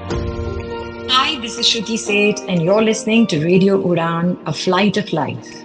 Hi, this is Shruti Seth, and you're listening to Radio Udan, a flight of life.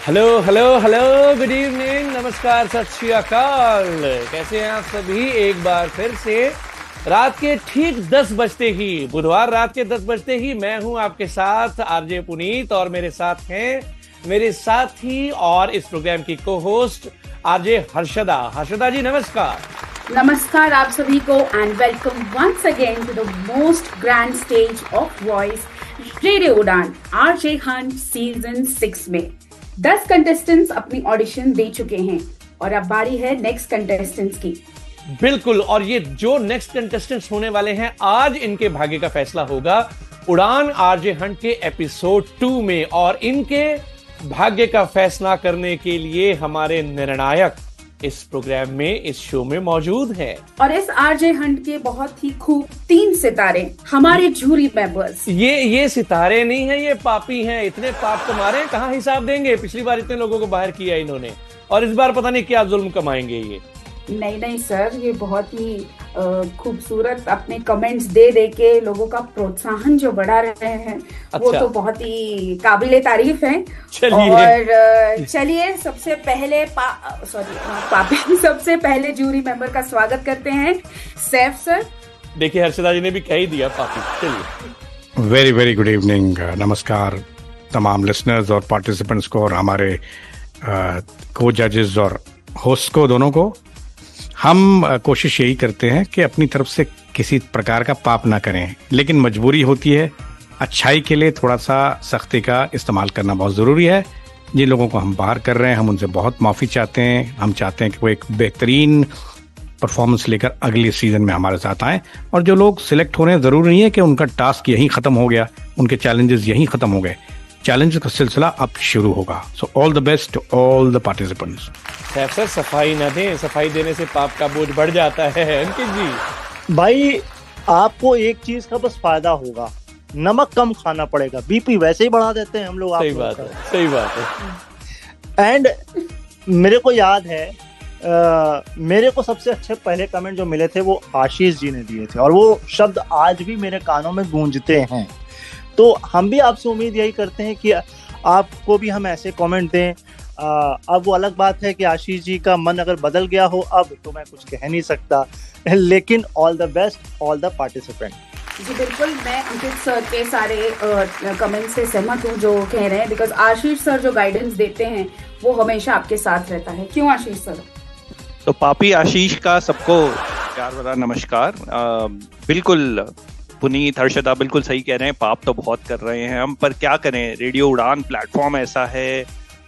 Hello hello hello, good evening, नमस्कार, सत श्री अकाल। कैसे हैं आप सभी? एक बार फिर से रात के ठीक 10 बजते ही, बुधवार रात के 10 बजते ही मैं हूं आपके साथ आरजे पुनीत, और मेरे साथ हैं मेरे साथी और इस प्रोग्राम की को होस्ट आरजे हर्षदा। हर्षदा जी नमस्कार। नमस्कार आप सभी को and welcome once again to the most grand stage of voice radio Udaan RJ hunt season 6 में 10 कंटेस्टेंट्स अपनी ऑडिशन दे चुके हैं और अब बारी है नेक्स्ट कंटेस्टेंट्स की। बिल्कुल, और ये जो नेक्स्ट कंटेस्टेंट्स होने वाले हैं, आज इनके भाग्य का फैसला होगा उड़ान आरजे हंट के एपिसोड 2 में, और इनके भाग्य का फैसला करने के लिए हमारे निर्णायक इस प्रोग्राम में, इस शो में मौजूद है। और इस आरजे हंट के बहुत ही खूब 3 सितारे हमारे जूरी मेंबर्स। ये सितारे नहीं है, ये पापी हैं। इतने पाप कमारे, कहाँ हिसाब देंगे? पिछली बार इतने लोगों को बाहर किया इन्होंने, और इस बार पता नहीं क्या जुल्म कमाएंगे ये। नहीं सर, ये बहुत ही खूबसूरत अपने कमेंट्स दे के लोगों का प्रोत्साहन जो बढ़ा रहे हैं, अच्छा। वो तो बहुत ही काबिले तारीफ है। और चलिए सबसे पहले सबसे पहले जूरी मेंबर का स्वागत करते हैं सैफ सर। देखिए हर्षदा जी ने भी कह ही दिया पापी। चलिए, वेरी वेरी गुड इवनिंग, नमस्कार तमाम लिसनर्स और पार्टिसिपेंट्स को, और हमारे को जजेस और होस्ट को, दोनों को। हम कोशिश यही करते हैं कि अपनी तरफ से किसी प्रकार का पाप ना करें, लेकिन मजबूरी होती है। अच्छाई के लिए थोड़ा सा सख्ती का इस्तेमाल करना बहुत ज़रूरी है। जिन लोगों को हम बाहर कर रहे हैं, हम उनसे बहुत माफ़ी चाहते हैं। हम चाहते हैं कि वो एक बेहतरीन परफॉर्मेंस लेकर अगले सीजन में हमारे साथ आएँ। और जो लोग सिलेक्ट हो रहे हैं, ज़रूरी नहीं है कि उनका टास्क यहीं ख़त्म हो गया, उनके चैलेंजेस यहीं ख़त्म हो गए। चैलेंज का सिलसिला अब शुरू होगा। So all the best to all the participants. Sir सफाई ना दें, सफाई देने से पाप का बोझ बढ़ जाता है। अंकित जी भाई, आपको एक चीज का बस फायदा होगा, नमक कम खाना पड़ेगा। बीपी वैसे ही बढ़ा देते हैं हम लोग। सही बात है। एंड मेरे को याद है, मेरे को सबसे अच्छे पहले कमेंट जो मिले थे वो आशीष जी ने दिए थे, और वो शब्द आज भी मेरे कानों में गूंजते हैं। तो हम भी आपसे उम्मीद यही करते हैं कि आपको भी हम ऐसे कमेंट दें। अब वो अलग बात है कि आशीष जी का मन अगर बदल गया हो अब, तो मैं कुछ कह नहीं सकता, लेकिन all the best all the participant. जी बिल्कुल, मैं अंकित सर के सारे कमेंट से सहमत हूँ जो कह रहे हैं, बिकॉज आशीष सर जो गाइडेंस देते हैं वो हमेशा आपके साथ रहता है। क्यों आशीष सर? तो पापी आशीष का सबको प्यार भरा नमस्कार। बिल्कुल पुनीत, हर्षदा बिल्कुल सही कह रहे हैं, पाप तो बहुत कर रहे हैं हम, पर क्या करें, रेडियो उड़ान प्लेटफॉर्म ऐसा है,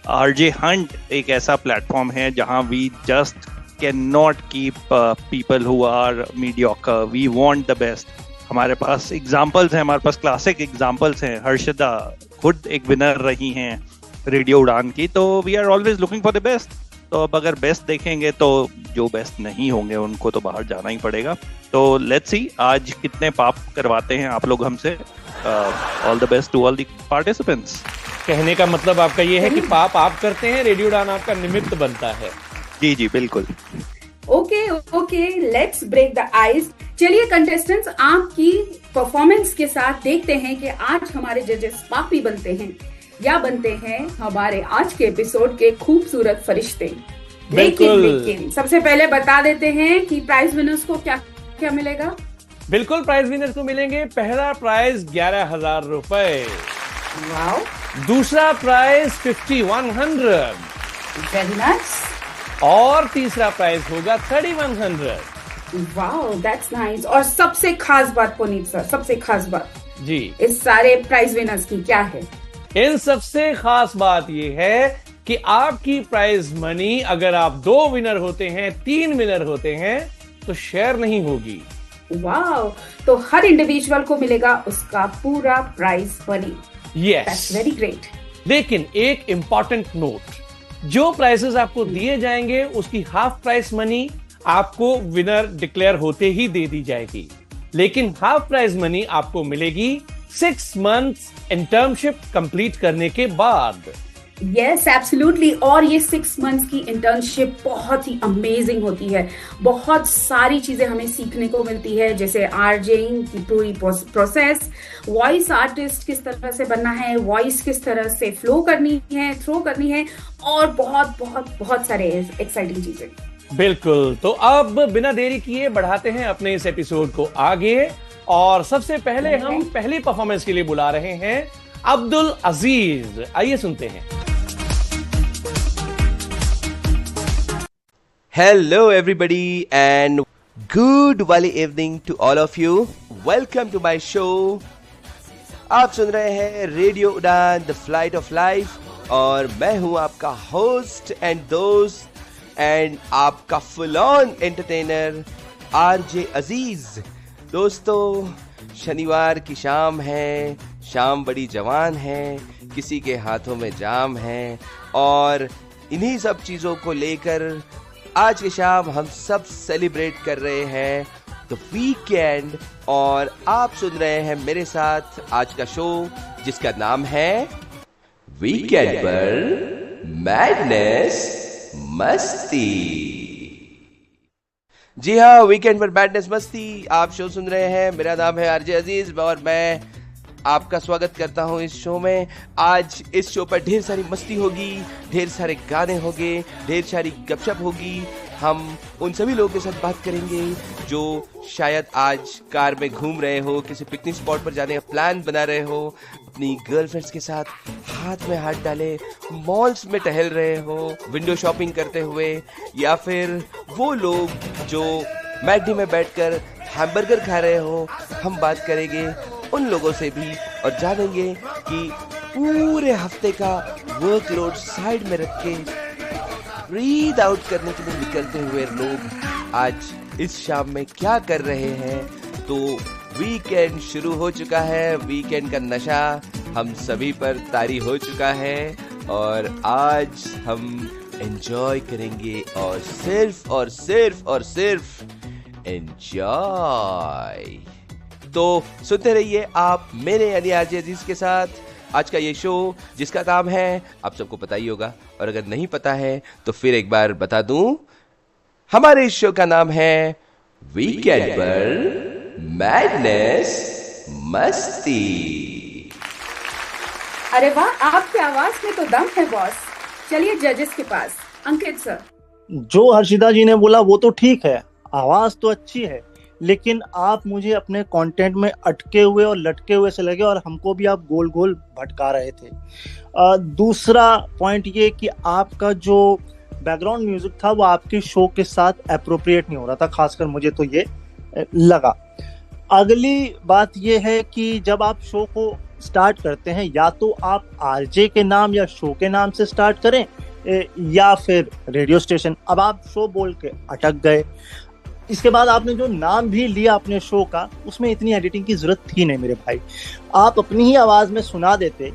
आरजे हंट एक ऐसा प्लेटफॉर्म है जहां we just can not keep people who are mediocre, we want the best. हमारे पास एग्जांपल्स हैं, हमारे पास क्लासिक एग्जांपल्स हैं। हर्षदा खुद एक विनर रही हैं रेडियो उड़ान की, तो we are always looking for the best. तो अब अगर बेस्ट देखेंगे तो जो बेस्ट नहीं होंगे उनको तो बाहर जाना ही पड़ेगा। तो लेट्स सी आज कितने पाप करवाते हैं आप लोग हमसे। All the best to all the participants. कहने का मतलब आपका ये है कि पाप आप करते हैं, रेडियो उड़ान आपका निमित्त बनता है। जी जी बिल्कुल। Okay, let's break the ice. चलिए कंटेस्टेंट्स, आपकी परफॉर्मेंस के साथ देखते हैं कि आज हमारे जजेस पापी बनते हैं या बनते हैं हमारे आज के एपिसोड के खूबसूरत फरिश्ते। लेकिन सबसे पहले बता देते हैं कि प्राइज विनर्स को क्या क्या मिलेगा। बिल्कुल, प्राइज विनर्स को मिलेंगे पहला प्राइज 11,000 रुपए, वाओ, दूसरा प्राइज 5100, वेरी नाइस, और तीसरा प्राइज होगा 3100। Wow, that's nice. और सबसे खास बात पुनीत सर, सबसे खास बात जी इस सारे प्राइज विनर्स की क्या है? इन सबसे खास बात ये है कि आपकी प्राइज मनी, अगर आप 2 विनर होते हैं, 3 विनर होते हैं, तो शेयर नहीं होगी। वाओ, तो हर इंडिविजुअल को मिलेगा उसका पूरा prize money. Yes, very great. लेकिन एक इंपॉर्टेंट नोट, जो प्राइजेस आपको दिए जाएंगे उसकी हाफ प्राइस मनी आपको विनर डिक्लेयर होते ही दे दी जाएगी, लेकिन हाफ प्राइज मनी आपको मिलेगी 6 मंथ्स इंटर्नशिप कंप्लीट करने के बाद। Yes, absolutely. और ये 6 मंथ्स की इंटर्नशिप बहुत ही अमेजिंग होती है। बहुत सारी चीजें हमें सीखने को मिलती है, जैसे आरजेइंग की पूरी प्रोसेस, वॉइस आर्टिस्ट किस तरह से बनना है, वॉइस किस तरह से फ्लो करनी है, थ्रो करनी है, और बहुत बहुत बहुत सारे एक्साइटिंग चीजें। बिल्कुल, तो अब बिना देरी किए बढ़ाते हैं अपने इस एपिसोड को आगे, और सबसे पहले हम पहली परफॉर्मेंस के लिए बुला रहे हैं अब्दुल अजीज। आइए सुनते हैं। Hello everybody and good वाली evening to all of you. Welcome to my show. आप सुन रहे हैं रेडियो उड़ान द फ्लाइट ऑफ लाइफ, और मैं हूं आपका होस्ट एंड दोस्त एंड आपका फुल ऑन एंटरटेनर आरजे अजीज। दोस्तों, शनिवार की शाम है, शाम बड़ी जवान है, किसी के हाथों में जाम है, और इन्हीं सब चीजों को लेकर आज की शाम हम सब सेलिब्रेट कर रहे हैं द वीकेंड। और आप सुन रहे हैं मेरे साथ आज का शो, जिसका नाम है वीकेंड पर मैडनेस मस्ती। जी हाँ, वीकेंड पर मैडनेस मस्ती आप शो सुन रहे हैं। मेरा नाम है आरजे अजीज और मैं आपका स्वागत करता हूं इस शो में। आज इस शो पर ढेर सारी मस्ती होगी, ढेर सारे गाने होंगे, ढेर सारी गपशप होगी। हम उन सभी लोगों के साथ बात करेंगे जो शायद आज कार में घूम रहे हो, किसी पिकनिक स्पॉट पर जाने का प्लान बना रहे हो, अपनी गर्लफ्रेंड्स के साथ हाथ में हाथ डाले मॉल्स में टहल रहे हो विंडो शॉपिंग करते हुए, या फिर वो लोग जो मैकडी में बैठकर हैमबर्गर खा रहे हो। हम बात करेंगे उन लोगों से भी और जानेंगे कि पूरे हफ्ते का वर्कलोड साइड में रख के ब्रीथ आउट करने के लिए निकलते हुए लोग आज इस शाम में क्या कर रहे हैं। तो वीकेंड शुरू हो चुका है, वीकेंड का नशा हम सभी पर तारी हो चुका है, और आज हम एंजॉय करेंगे और सिर्फ एंजॉय। तो सुनते रहिए आप मेरे यानी आरजे अजीज के साथ आज का ये शो, जिसका नाम है, आप सबको पता ही होगा, और अगर नहीं पता है तो फिर एक बार बता दूं, हमारे इस शो का नाम है वीकेंड पर मैडनेस मस्ती। अरे वाह, आपकी आवाज में तो दम है बॉस। चलिए जजेस के पास। अंकित सर, जो हर्षिता जी ने बोला वो तो ठीक है, आवाज तो अच्छी है, लेकिन आप मुझे अपने कंटेंट में अटके हुए और लटके हुए से लगे, और हमको भी आप गोल गोल भटका रहे थे। दूसरा पॉइंट ये कि आपका जो बैकग्राउंड म्यूजिक था वो आपके शो के साथ एप्रोप्रिएट नहीं हो रहा था, खासकर मुझे तो ये लगा। अगली बात ये है कि जब आप शो को स्टार्ट करते हैं, या तो आप आरजे के नाम या शो के नाम से स्टार्ट करें या फिर रेडियो स्टेशन। अब आप शो बोल के अटक गए, इसके बाद आपने जो नाम भी लिया अपने शो का, उसमें इतनी एडिटिंग की जरूरत थी नहीं मेरे भाई। आप अपनी ही आवाज में सुना देते,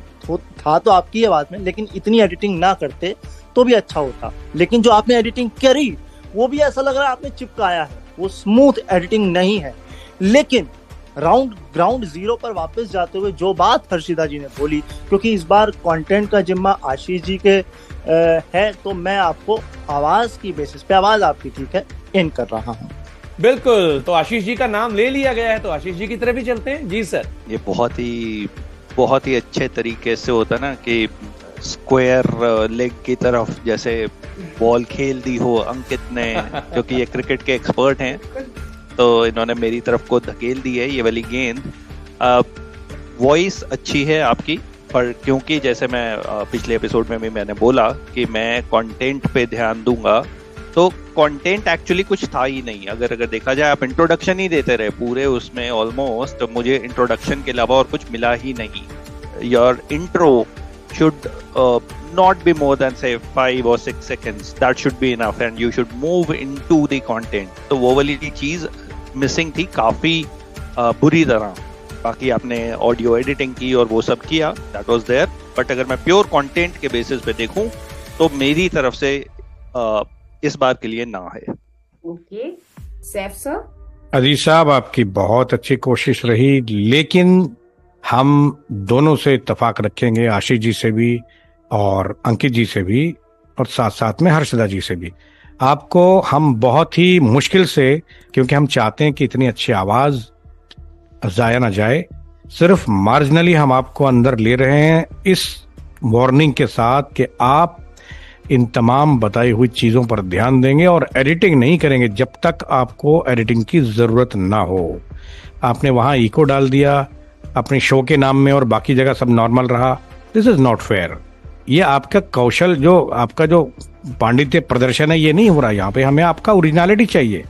था तो आपकी आवाज में, लेकिन इतनी एडिटिंग ना करते तो भी अच्छा होता। लेकिन जो आपने एडिटिंग करी वो भी ऐसा लग रहा है आपने चिपकाया है, वो स्मूथ एडिटिंग नहीं है। लेकिन ग्राउंड जीरो पर वापस जाते हुए जो बात हर्षिता जी ने बोली, क्योंकि इस बार कंटेंट का जिम्मा आशीष जी के है, तो मैं आपको आवाज की बेसिस पे, आवाज आपकी ठीक है, इन कर रहा हूँ। बिल्कुल, तो आशीष जी का नाम ले लिया गया है, तो आशीष जी की तरफ ही चलते हैं। जी सर। ये बहुत ही अच्छे तरीके से होता ना कि स्क्वायर लेग की तरफ जैसे बॉल खेल दी हो अंकित ने, क्योंकि ये क्रिकेट के एक्सपर्ट हैं, तो इन्होंने मेरी तरफ को धकेल दी है ये वाली गेंद। वॉइस अच्छी है आपकी, पर क्योंकि जैसे मैं पिछले एपिसोड में भी मैंने बोला कि मैं कंटेंट पे ध्यान दूंगा, तो कंटेंट एक्चुअली कुछ था ही नहीं। अगर देखा जाए, आप इंट्रोडक्शन ही देते रहे पूरे उसमें ऑलमोस्ट, तो मुझे इंट्रोडक्शन के अलावा और कुछ मिला ही नहीं। Your intro should not be more than say 5 or 6 seconds. That should be enough and you should move into the content. तो वो वाली चीज मिसिंग थी काफी बुरी तरह। बाकी आपने ऑडियो एडिटिंग की और वो सब किया, that was there. बट अगर मैं प्योर कंटेंट के बेसिस पे देखूं तो मेरी तरफ से इस बार के लिए ना है। Okay, Saif sir. अजीज साहब, आपकी बहुत अच्छी कोशिश रही, लेकिन हम दोनों से इत्तेफाक रखेंगे, आशीष जी से भी और अंकित जी से भी, और साथ साथ में हर्षदा जी से भी। आपको हम बहुत ही मुश्किल से, क्योंकि हम चाहते हैं कि इतनी अच्छी आवाज जाया ना जाए, सिर्फ मार्जिनली हम आपको अंदर ले रहे हैं इस वार्निंग के साथ कि आप इन तमाम बताई हुई चीजों पर ध्यान देंगे और एडिटिंग नहीं करेंगे जब तक आपको एडिटिंग की जरूरत ना हो। आपने वहां इको डाल दिया अपने शो के नाम में और बाकी जगह सब नॉर्मल रहा। This is not fair. ये आपका कौशल, जो आपका जो पांडित्य प्रदर्शन है, ये नहीं हो रहा यहाँ पे। हमें आपका ओरिजिनलिटी चाहिए।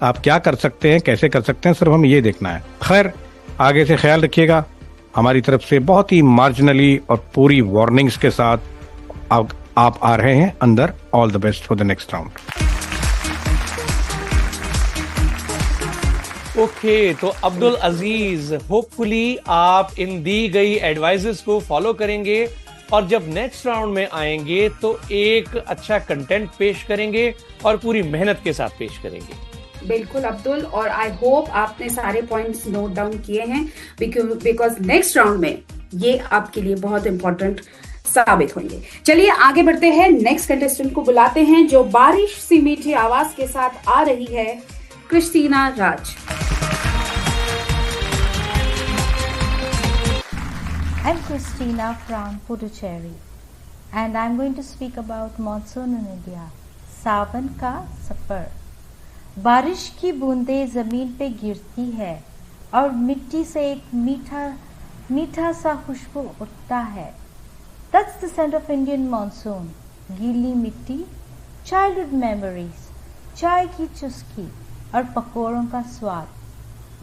आप क्या कर सकते हैं, कैसे कर सकते हैं, सिर्फ हमें ये देखना है। खैर, आगे से ख्याल रखिएगा। हमारी तरफ से बहुत ही मार्जिनली और पूरी वार्निंग्स के साथ आप आ रहे हैं अंदर। All the best for the next round. Okay, तो अब्दुल अजीज, होपफुली आप इन दी गई एडवाइजेस को फॉलो करेंगे और जब नेक्स्ट राउंड में आएंगे तो एक अच्छा कंटेंट पेश करेंगे और पूरी मेहनत के साथ पेश करेंगे। बिल्कुल अब्दुल, और आई होप आपने सारे पॉइंट्स नोट डाउन किए हैं, बिकॉज नेक्स्ट राउंड में ये आपके लिए बहुत इंपॉर्टेंट साबित होंगे। चलिए आगे बढ़ते हैं, नेक्स्ट कंटेस्टेंट को बुलाते हैं जो बारिश सी मीठी आवाज के साथ आ रही है, Christina Raj. I'm Christina from Puducherry and I'm going to speak about monsoon in India. सावन का सफर। बारिश की बूंदें जमीन पे गिरती है और मिट्टी से एक मीठा सा खुशबू उठता है। That's the scent of Indian monsoon. गीली मिट्टी, childhood memories, चाय की चुस्की और पकौड़ों का स्वाद।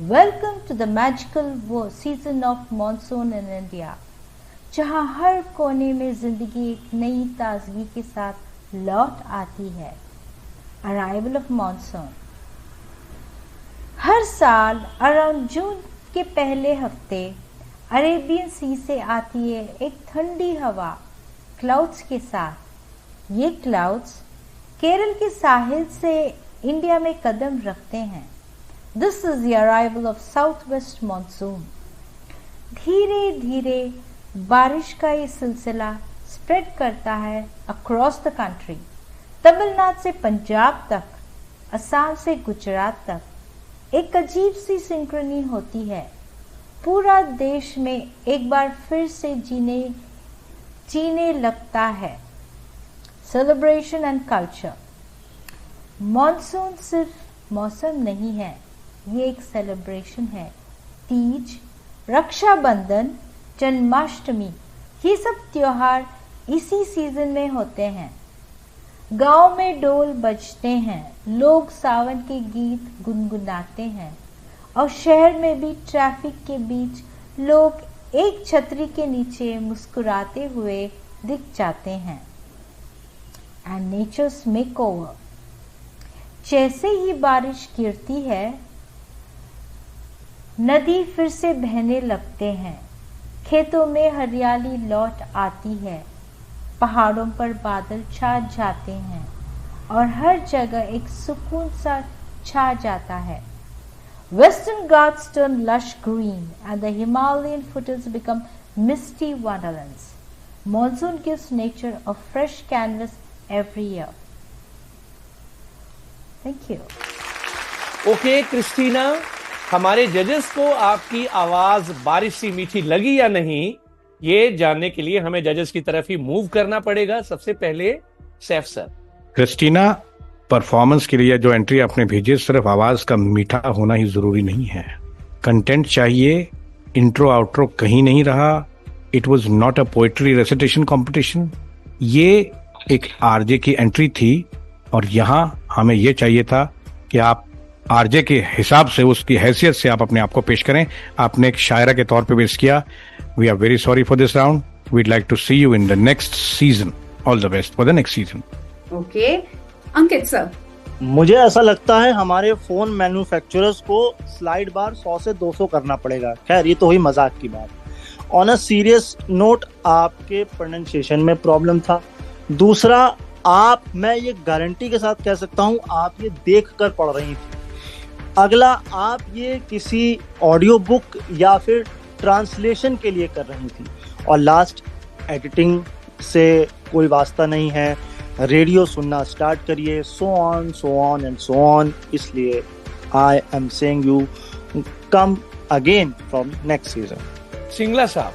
Welcome to the magical season of monsoon in India, जहाँ हर कोने में जिंदगी एक नई ताजगी के साथ लौट आती है। Arrival of monsoon। हर साल अराउंड जून के पहले हफ्ते अरेबियन सी से आती है एक ठंडी हवा क्लाउड्स के साथ। ये क्लाउड्स केरल के साहिल से इंडिया में कदम रखते हैं। This is the arrival of southwest monsoon. धीरे धीरे बारिश का ये सिलसिला स्प्रेड करता है अक्रॉस द कंट्री। तमिलनाडु से पंजाब तक, असम से गुजरात तक एक अजीब सी सिंक्रोनी होती है। पूरा देश में एक बार फिर से जीने लगता है सेलिब्रेशन एंड कल्चर। मॉनसून सिर्फ मौसम नहीं है, ये एक सेलिब्रेशन है। तीज, रक्षाबंधन, जन्माष्टमी, ये सब त्योहार इसी सीजन में होते हैं। गांव में ढोल बजते हैं, लोग सावन के गीत गुनगुनाते हैं और शहर में भी ट्रैफिक के बीच लोग एक छतरी के नीचे मुस्कुराते हुए दिख जाते हैं। And nature's makeover. जैसे ही बारिश गिरती है, नदी फिर से बहने लगते हैं, खेतों में हरियाली लौट आती है, पहाड़ों पर बादल छा जाते हैं और हर जगह एक सुकून सा छा जाता है। Western Ghats turn lush green and the Himalayan foothills become misty wonderlands. Monsoon gives nature a fresh canvas every year. Thank you. Okay Christina, हमारे जजेस को आपकी आवाज बारिश सी मीठी लगी या नहीं, ये जानने के लिए हमें जजेस की तरफ ही मूव करना पड़ेगा। सबसे पहले सैफ सर। क्रिस्टीना, परफॉर्मेंस के लिए जो एंट्री आपने भेजी, सिर्फ आवाज का मीठा होना ही जरूरी नहीं है, कंटेंट चाहिए। इंट्रो आउट्रो कहीं नहीं रहा। It was not a poetry recitation competition, ये एक आरजे की एंट्री थी और यहाँ हमें ये चाहिए था कि आप आरजे के हिसाब से, उसकी हैसियत से आप अपने आप को पेश करें। आपने एक शायरा के तौर पे पेश किया। We are very sorry for this round. We'd like to see you in the next season. All the best for the next season. Okay, Ankit sir. मुझे ऐसा लगता है हमारे फोन मैन्युफैक्चरर्स को स्लाइड बार 100 से 200 करना पड़ेगा। खैर, ये तो हुई मजाक की बात। ऑन अ सीरियस नोट, आपके प्रोनाउंसिएशन में प्रॉब्लम था। दूसरा, मैं ये गारंटी के साथ कह सकता हूँ, आप ये देख कर पढ़ रही थी। अगला, आप ये किसी ऑडियो बुक या फिर ट्रांसलेशन के लिए कर रही थी। और लास्ट, एडिटिंग से कोई वास्ता नहीं है, रेडियो सुनना स्टार्ट करिए, so on and so on. इसलिए I am saying you come again from next season. Singla साहब।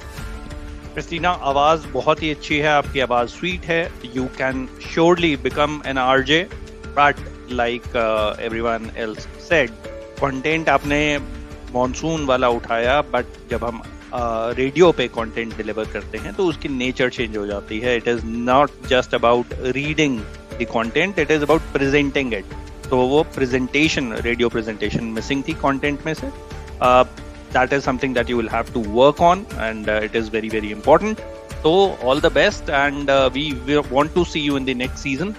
क्रिस्टीना, आवाज बहुत ही अच्छी है, आपकी आवाज स्वीट है। You can surely become an RJ, but like everyone else said, content आपने मॉनसून वाला उठाया, बट जब हम रेडियो पे कंटेंट डिलीवर करते हैं तो उसकी नेचर चेंज हो जाती है। It is not just about reading the content, it is about presenting it. तो वो प्रेजेंटेशन, रेडियो प्रेजेंटेशन मिसिंग थी कंटेंट में से। That is something that you will have to work on and it is very very important. तो all the best and we want to see you in the next season.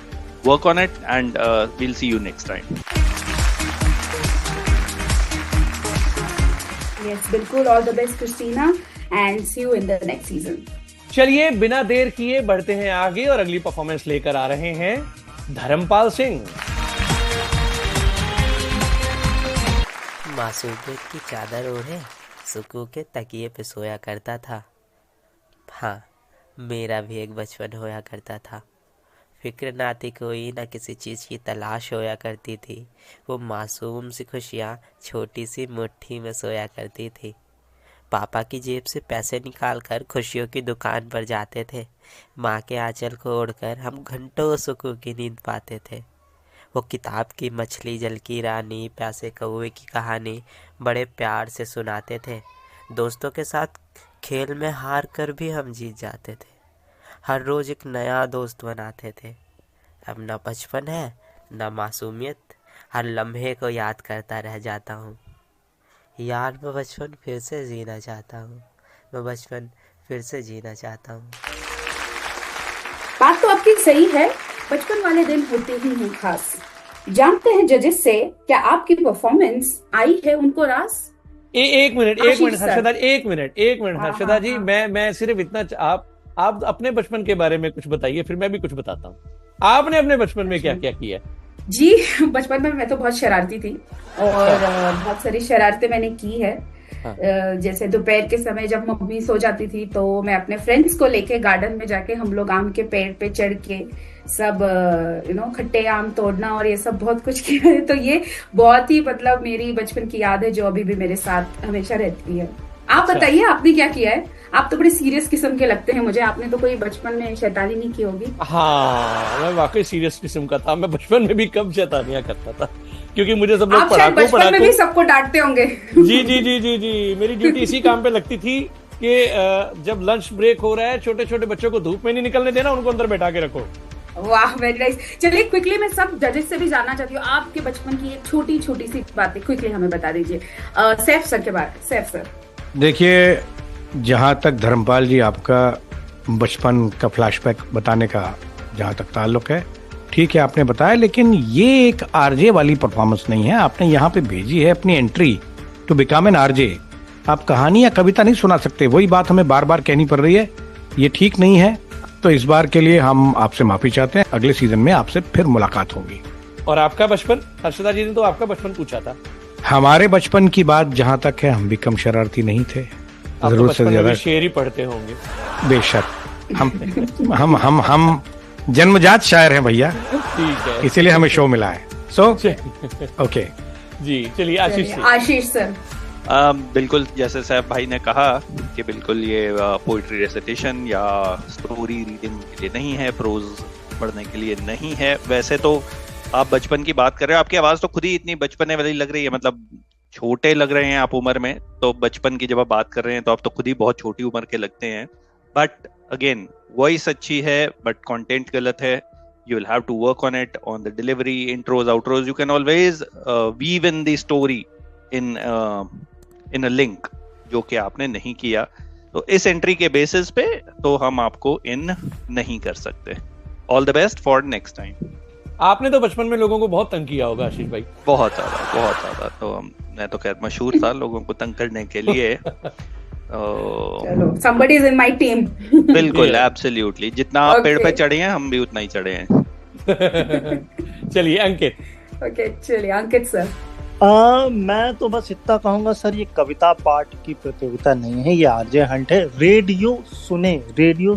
Work on it and we'll see you next time. Yes, बिल्कुल, all the best Christina and see you in the next season. चलिए बिना देर किए बढ़ते हैं आगे और अगली performance लेकर आ रहे हैं धर्मपाल सिंह। मासूमियत की चादर ओढ़े सुकू के तकिए पे सोया करता था। हाँ, मेरा भी एक बचपन होया करता था। फिक्र ना थी कोई, ना किसी चीज़ की तलाश होया करती थी। वो मासूम सी खुशियाँ छोटी सी मुट्ठी में सोया करती थी। पापा की जेब से पैसे निकाल कर खुशियों की दुकान पर जाते थे। माँ के आंचल को ओढ़कर हम घंटों सुकून की नींद पाते थे। वो किताब की मछली, जल की रानी, प्यासे कौवे की कहानी बड़े प्यार से सुनाते थे। दोस्तों के साथ खेल में हार कर भी हम जीत जाते थे। हर रोज़ एक नया दोस्त बनाते थे। अब ना बचपन है ना मासूमियत, हर लम्हे को याद करता रह जाता हूँ। यार, मैं बचपन फिर से जीना चाहता हूँ। मैं बचपन फिर से जीना चाहता हूँ। बात तो आपकी सही है, बचपन वाले दिन होते ही हैं खास। जानते हैं जजेस से, क्या आपकी परफॉर्मेंस आई है उनको रास? एक मिनट हर्षदा, एक मिनट हर्षदा जी, मैं सिर्फ इतना, आप अपने बचपन के बारे में कुछ बताइए, फिर मैं भी कुछ बताता हूँ। आपने अपने बचपन में क्या क्या किया? जी, बचपन में मैं तो बहुत शरारती थी और बहुत सारी शरारतें मैंने की है। जैसे दोपहर के समय जब मम्मी सो जाती थी तो मैं अपने फ्रेंड्स को लेके गार्डन में जाके हम लोग आम के पेड़ पे चढ़ के सब खट्टे आम तोड़ना और ये सब बहुत कुछ किया है। तो ये बहुत ही मतलब मेरी बचपन की याद है जो अभी भी मेरे साथ हमेशा रहती है। आप बताइए, आपने क्या किया है? आप तो बड़े सीरियस किस्म के लगते हैं मुझे। आपने तो कोई बचपन में शैतानी नहीं की होगी? हाँ, मैं वाकई सीरियस किस्म का था। मैं बचपन में भी कम शैतानियां करता था क्योंकि मुझे सब लोग बचपन में भी सबको डांटते होंगे। जी, मेरी ड्यूटी इसी काम पे लगती थी कि जब लंच ब्रेक हो रहा है, छोटे छोटे बच्चों को धूप में नहीं निकलने देना, उनको अंदर बैठा के रखो। वाह, वेरी नाइस। चलिए क्विकली मैं सब जजेस से भी जानना चाहती हूँ आपके बचपन की एक छोटी छोटी सी बातें क्विकली हमें बता दीजिए। सैफ सर के बारे में। सैफ सर, देखिए, जहाँ तक धर्मपाल जी आपका बचपन का फ्लैशबैक बताने का जहाँ तक ताल्लुक है, ठीक है आपने बताया, लेकिन ये एक आरजे वाली परफॉर्मेंस नहीं है। आपने यहाँ पे भेजी है अपनी entry to become an RJ. आप कहानी या कविता नहीं सुना सकते, वही बात हमें बार बार कहनी पड़ रही है, ये ठीक नहीं है। तो इस बार के लिए हम आपसे माफी चाहते हैं, अगले सीजन में आपसे फिर मुलाकात होगी। और आपका बचपन, हर्षदा जी ने तो आपका बचपन पूछा था। हमारे बचपन की बात जहाँ तक है, हम भी कम शरारती नहीं थे, जरूरत से ज्यादा शेर ही पढ़ते होंगे। बेशक हम जन्मजात शायर हैं भैया, ठीक है, इसीलिए हमें शो मिला है। सो ओके जी, चलिए आशीष सर। बिल्कुल जैसे साहब भाई ने कहा कि बिल्कुल ये पोइट्री रेसिटेशन या स्टोरी रीडिंग के लिए नहीं है, प्रोज पढ़ने के लिए नहीं है। वैसे तो आप बचपन की बात कर रहे हो, आपकी आवाज तो खुद ही इतनी बचपने वाली लग रही है, मतलब छोटे लग रहे हैं आप उम्र में, तो बचपन की जब आप बात कर रहे हैं तो आप तो खुद ही बहुत छोटी उम्र के लगते हैं। बट अगेन वॉइस अच्छी है बट कंटेंट गलत है। You will have to work on it, on the delivery, intros, outros. You can always weave in the story in a link, जो कि आपने नहीं किया। तो इस एंट्री के बेसिस पे तो हम आपको इन नहीं कर सकते। All the best for next time. आपने तो बचपन में लोगों को बहुत तंग किया होगा आशीष भाई। बहुत ज्यादा। तो मैं तो खैर मशहूर था लोगों को तंग करने के लिए। चलो, somebody is in my team. बिल्कुल, एब्सोल्युटली। जितना आप पेड़ पे चढ़े हैं हम भी उतना ही चढ़े हैं। चलिए अंकित। ओके, चलिए अंकित सर। मैं तो बस इतना कहूंगा सर, ये कविता पाठ की प्रतियोगिता नहीं है, ये आरजे हंट है। रेडियो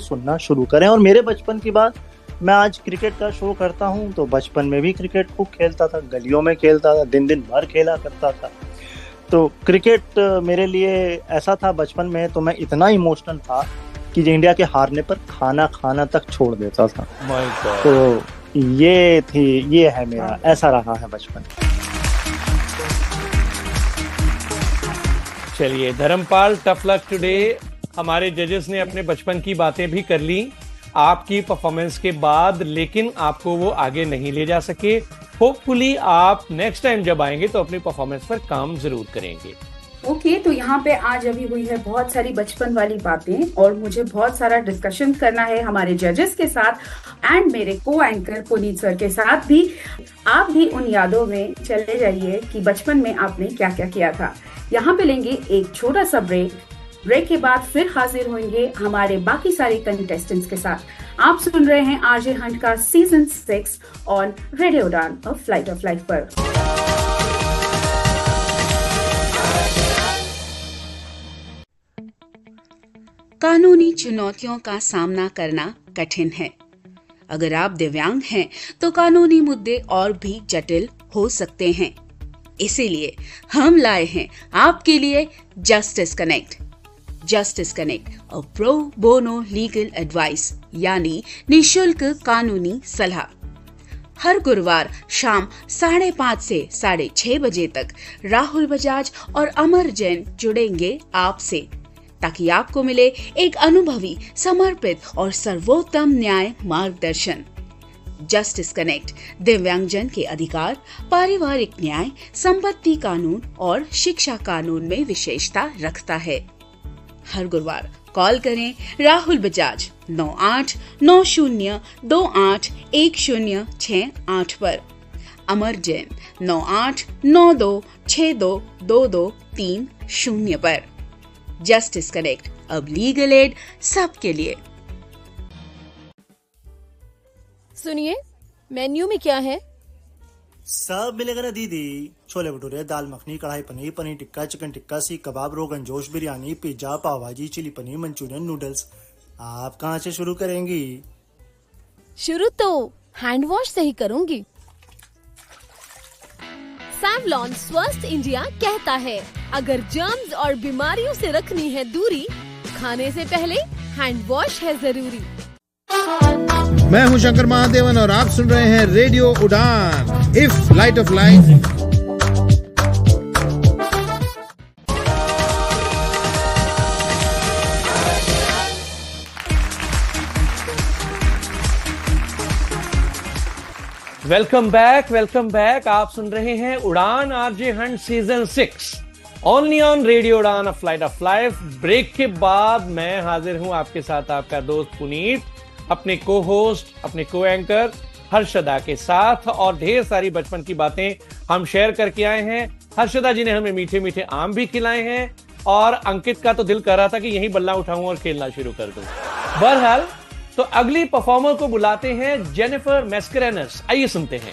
सुनना शुरू करें। और मेरे बचपन की बात, मैं आज क्रिकेट का शो करता हूँ, तो बचपन में भी क्रिकेट खूब खेलता था, गलियों में खेलता था, दिन भर खेला करता था। तो क्रिकेट मेरे लिए ऐसा था बचपन में, तो मैं इतना इमोशनल था कि इंडिया के हारने पर खाना खाना तक छोड़ देता था। तो ये है मेरा, ऐसा रहा है बचपन। चलिए धर्मपाल, टफ लक टुडे। हमारे जजेस ने अपने बचपन की बातें भी कर ली आपकी परफॉर्मेंस के बाद, लेकिन आपको वो आगे नहीं ले जा सके। होपफुली आप नेक्स्ट टाइम जब आएंगे तो अपनी परफॉर्मेंस पर काम जरूर करेंगे। ओके, तो यहाँ पे आज अभी हुई है बहुत सारी बचपन वाली बातें और मुझे बहुत सारा डिस्कशन करना है हमारे जजेस के साथ एंड मेरे को एंकर पुनीत सर के साथ भी। आप भी उन यादों में चले जाइए कि बचपन में आपने क्या क्या किया था। यहाँ पे लेंगे एक छोटा सा ब्रेक के बाद फिर हाजिर होंगे हमारे बाकी सारे कंटेस्टेंट्स के साथ। आप सुन रहे हैं आरजे हंट का season 6 on radio Udaan a flight of life पर। कानूनी चुनौतियों का सामना करना कठिन है। अगर आप दिव्यांग हैं तो कानूनी मुद्दे और भी जटिल हो सकते हैं। इसीलिए हम लाए हैं आपके लिए justice connect. Justice connect, a pro bono legal advice, यानी निशुल्क कानूनी सलाह। हर गुरुवार शाम 5:30 से 6:30 बजे तक राहुल बजाज और अमर जैन जुड़ेंगे आपसे, ताकि आपको मिले एक अनुभवी, समर्पित और सर्वोत्तम न्याय मार्गदर्शन। जस्टिस कनेक्ट दिव्यांगजन के अधिकार, पारिवारिक न्याय, संपत्ति कानून और शिक्षा कानून में विशेषता रखता है। हर गुरुवार कॉल करें राहुल बजाज 9890281068 पर, अमर जैन 9892622230 पर। जस्टिस कनेक्ट, अब लीगल एड सबके लिए। सुनिए, मेन्यू में क्या है? सब मिलेगा ना दीदी। छोले भटूरे, दाल मखनी, कढ़ाई पनीर, पनीर टिक्का, चिकन टिक्का, सीख कबाब, रोगन जोश, बिरयानी, पिज्जा, पाव भाजी, चिली पनीर, मंचूरियन, नूडल्स। आप कहाँ से शुरू करेंगी? शुरू तो हैंड वॉश से ही करूंगी। सैवलॉन स्वस्थ इंडिया कहता है, अगर जर्म्स और बीमारियों से रखनी है दूरी, खाने से पहले हैंड वॉश है जरूरी। मैं हूं शंकर महादेवन और आप सुन रहे हैं radio Udaan, if flight of life. Welcome back. आप सुन रहे हैं Udaan RJ hunt season 6। Only on radio Udaan, a flight of life. Break के बाद मैं हाजिर हूं आपके साथ, आपका दोस्त पुनीत, अपने को होस्ट, अपने को एंकर हर्षदा के साथ, और ढेर सारी बचपन की बातें हम शेयर करके आए हैं। हर्षदा जी ने हमें मीठे मीठे आम भी खिलाए हैं, और अंकित का तो दिल कर रहा था कि यही बल्ला उठाऊं और खेलना शुरू कर दूं। बहरहाल, तो अगली परफॉर्मर को बुलाते हैं, जेनिफर मैस्करेनस। आइए सुनते हैं।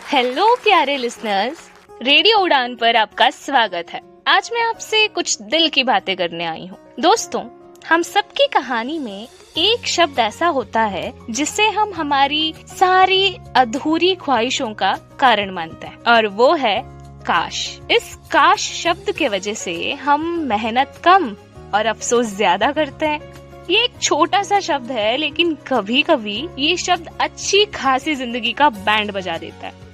हेलो प्यारे लिसनर्स, रेडियो उड़ान पर आपका स्वागत है। आज मैं आपसे कुछ दिल की बातें करने आई हूँ। दोस्तों, हम सबकी कहानी में एक शब्द ऐसा होता है जिसे हम हमारी सारी अधूरी ख्वाहिशों का कारण मानते हैं, और वो है काश। इस काश शब्द के वजह से हम मेहनत कम और अफसोस ज्यादा करते हैं। ये एक छोटा सा शब्द है, लेकिन कभी कभी ये शब्द अच्छी खासी जिंदगी का बैंड बजा देता है।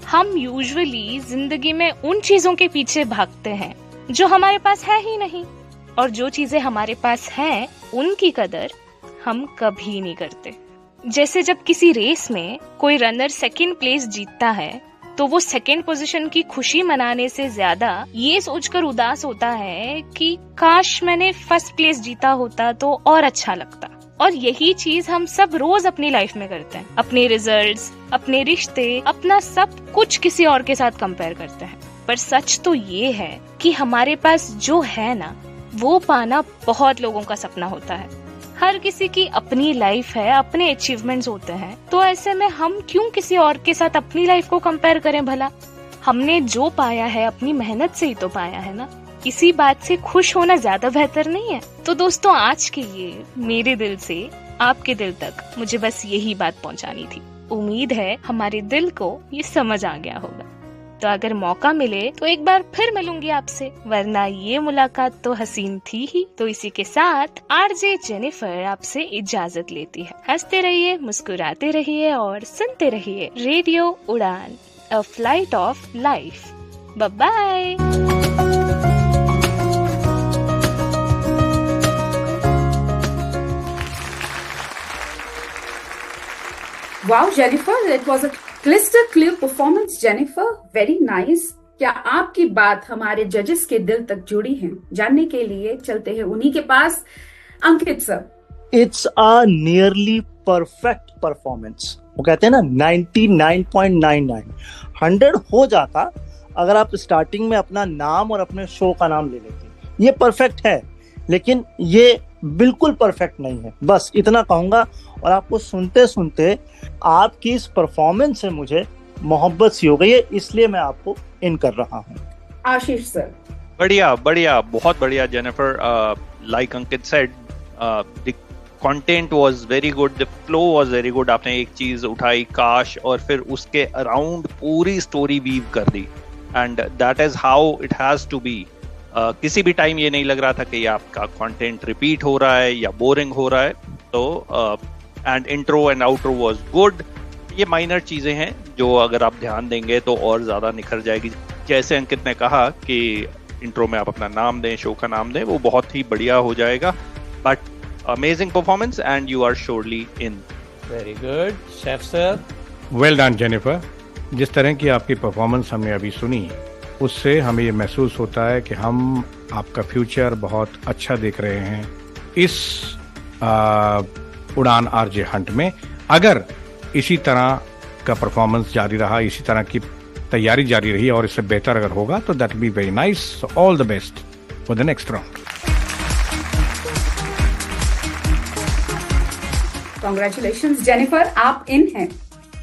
हम यूजुअली जिंदगी में उन चीजों के पीछे भागते हैं जो हमारे पास है ही नहीं, और जो चीजें हमारे पास हैं उनकी कदर हम कभी नहीं करते। जैसे जब किसी रेस में कोई रनर सेकंड प्लेस जीतता है, तो वो सेकंड पोजीशन की खुशी मनाने से ज्यादा ये सोचकर उदास होता है कि काश मैंने फर्स्ट प्लेस जीता होता तो और अच्छा लगता। और यही चीज हम सब रोज अपनी लाइफ में करते हैं। अपने रिजल्ट्स, अपने रिश्ते, अपना सब कुछ किसी और के साथ कंपेयर करते हैं। पर सच तो ये है कि हमारे पास जो है ना, वो पाना बहुत लोगों का सपना होता है। हर किसी की अपनी लाइफ है, अपने अचीवमेंट्स होते हैं, तो ऐसे में हम क्यों किसी और के साथ अपनी लाइफ को कंपेयर करें भला? हमने जो पाया है अपनी मेहनत से ही तो पाया है ना। इसी बात से खुश होना ज्यादा बेहतर नहीं है? तो दोस्तों, आज के लिए मेरे दिल से आपके दिल तक मुझे बस यही बात पहुंचानी थी। उम्मीद है हमारे दिल को ये समझ आ गया होगा। तो अगर मौका मिले तो एक बार फिर मिलूंगी आपसे, वरना ये मुलाकात तो हसीन थी ही। तो इसी के साथ आरजे जेनिफर आपसे इजाजत लेती है। हंसते रहिए, मुस्कुराते रहिए और सुनते रहिए radio Udaan, a flight of life. Bye bye. Wow, Jennifer, that was a crystal clear performance, Jennifer. Very nice. क्या आपकी बात हमारे जजेस के दिल तक जुड़ी है? जानने के लिए चलते हैं उन्हीं के पास। Ankit sir, it's a nearly perfect performance. वो कहते हैं ना 99.99, 100 हो जाता अगर आप स्टार्टिंग में अपना नाम और अपने शो का नाम ले लेते। ये परफेक्ट है, लेकिन ये बिल्कुल परफेक्ट नहीं है। बस इतना कहूंगा, और आपको सुनते सुनते आपकी इस परफॉर्मेंस से मुझे मोहब्बत सी हो गई है, इसलिए मैं आपको इन कर रहा हूँ। आशीष सर, बढ़िया बढ़िया, बहुत बढ़िया Jennifer. Like Ankit said, the content was very good, the flow was very good. आपने एक चीज उठाई, काश, और फिर उसके अराउंड पूरी स्टोरी वीव कर दी, and that is how it has to be. किसी भी टाइम ये नहीं लग रहा था कि ये आपका कंटेंट रिपीट हो रहा है या बोरिंग हो रहा है। तो and intro and outro was good. ये माइनर चीजें हैं जो अगर आप ध्यान देंगे तो और ज्यादा निखर जाएगी। जैसे अंकित ने कहा कि इंट्रो में आप अपना नाम दें, शो का नाम दें, वो बहुत ही बढ़िया हो जाएगा। But amazing performance and you are surely in. Very good chef sir. Well done Jennifer. जिस तरह की आपकी परफॉर्मेंस हमने अभी सुनी, उससे हमें ये महसूस होता है कि हम आपका फ्यूचर बहुत अच्छा देख रहे हैं इस उड़ान आरजे हंट में। अगर इसी तरह का परफॉर्मेंस जारी रहा, इसी तरह की तैयारी जारी रही और इससे बेहतर अगर होगा तो that be very nice. All the best for the next round. Congratulations Jennifer, आप इन हैं।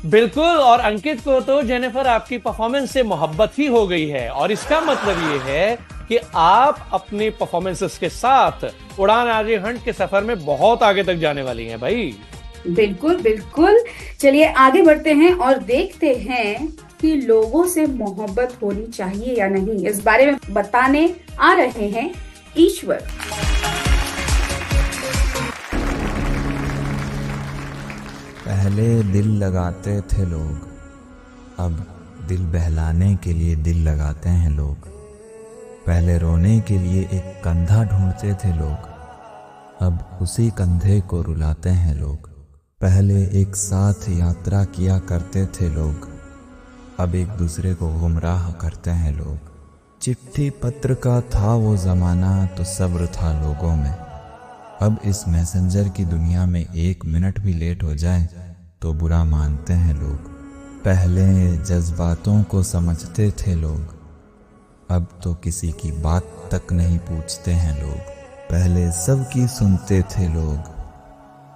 बिल्कुल, और अंकित को तो जेनिफर आपकी परफॉर्मेंस से मोहब्बत ही हो गई है, और इसका मतलब ये है कि आप अपने परफॉर्मेंसेस के साथ उड़ान आरजे हंट के सफर में बहुत आगे तक जाने वाली हैं भाई। बिल्कुल बिल्कुल। चलिए आगे बढ़ते हैं और देखते हैं कि लोगों से मोहब्बत होनी चाहिए या नहीं। इस बारे में बताने आ रहे हैं ईश्वर। पहले दिल लगाते थे लोग, अब दिल बहलाने के लिए दिल लगाते हैं लोग। पहले रोने के लिए एक कंधा ढूंढते थे लोग, अब उसी कंधे को रुलाते हैं लोग। पहले एक साथ यात्रा किया करते थे लोग, अब एक दूसरे को गुमराह करते हैं लोग। चिट्ठी पत्र का था वो ज़माना तो सब्र था लोगों में। अब इस मैसेंजर की दुनिया में 1 मिनट भी लेट हो जाए तो बुरा मानते हैं लोग। पहले जज्बातों को समझते थे लोग, अब तो किसी की बात तक नहीं पूछते हैं लोग। पहले सबकी सुनते थे लोग,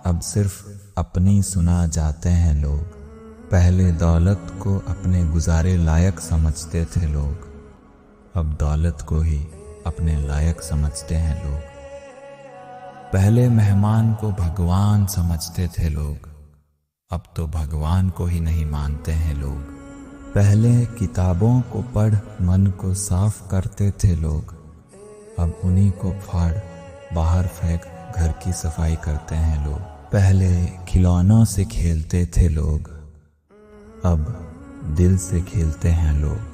अब सिर्फ अपनी सुना जाते हैं लोग। पहले दौलत को अपने गुजारे लायक समझते थे लोग, अब दौलत को ही अपने लायक समझते हैं लोग। पहले मेहमान को भगवान समझते थे लोग, अब तो भगवान को ही नहीं मानते हैं लोग। पहले किताबों को पढ़ मन को साफ करते थे लोग, अब उन्हीं को फाड़ बाहर फेंक घर की सफाई करते हैं लोग। पहले खिलौनों से खेलते थे लोग, अब दिल से खेलते हैं लोग।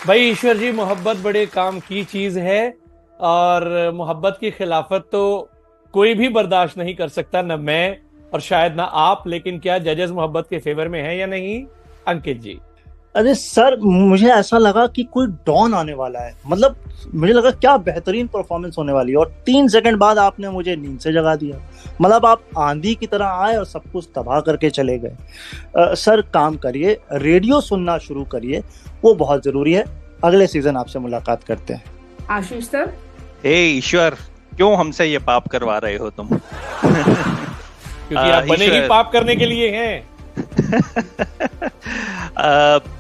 भाई ईश्वर जी, मोहब्बत बड़े काम की चीज है और मोहब्बत की खिलाफत तो कोई भी बर्दाश्त नहीं कर सकता, न मैं और शायद ना आप। लेकिन क्या जजेस मोहब्बत के फेवर में है या नहीं, अंकित जी? अरे सर, मुझे ऐसा लगा कि कोई डॉन आने वाला है। मतलब मुझे लगा क्या बेहतरीन परफॉर्मेंस होने वाली है, और 3 सेकंड बाद आपने मुझे नींद से जगा दिया। मतलब आप आंधी की तरह आए और सब कुछ तबाह करके चले गए। सर काम करिए, रेडियो सुनना शुरू करिए, वो बहुत जरूरी है। अगले सीजन आपसे मुलाकात करते हैं। आशीष सर। हे ईश्वर, क्यों हमसे ये पाप करवा रहे हो तुम? क्योंकि आप बने ही पाप करने के लिए हैं।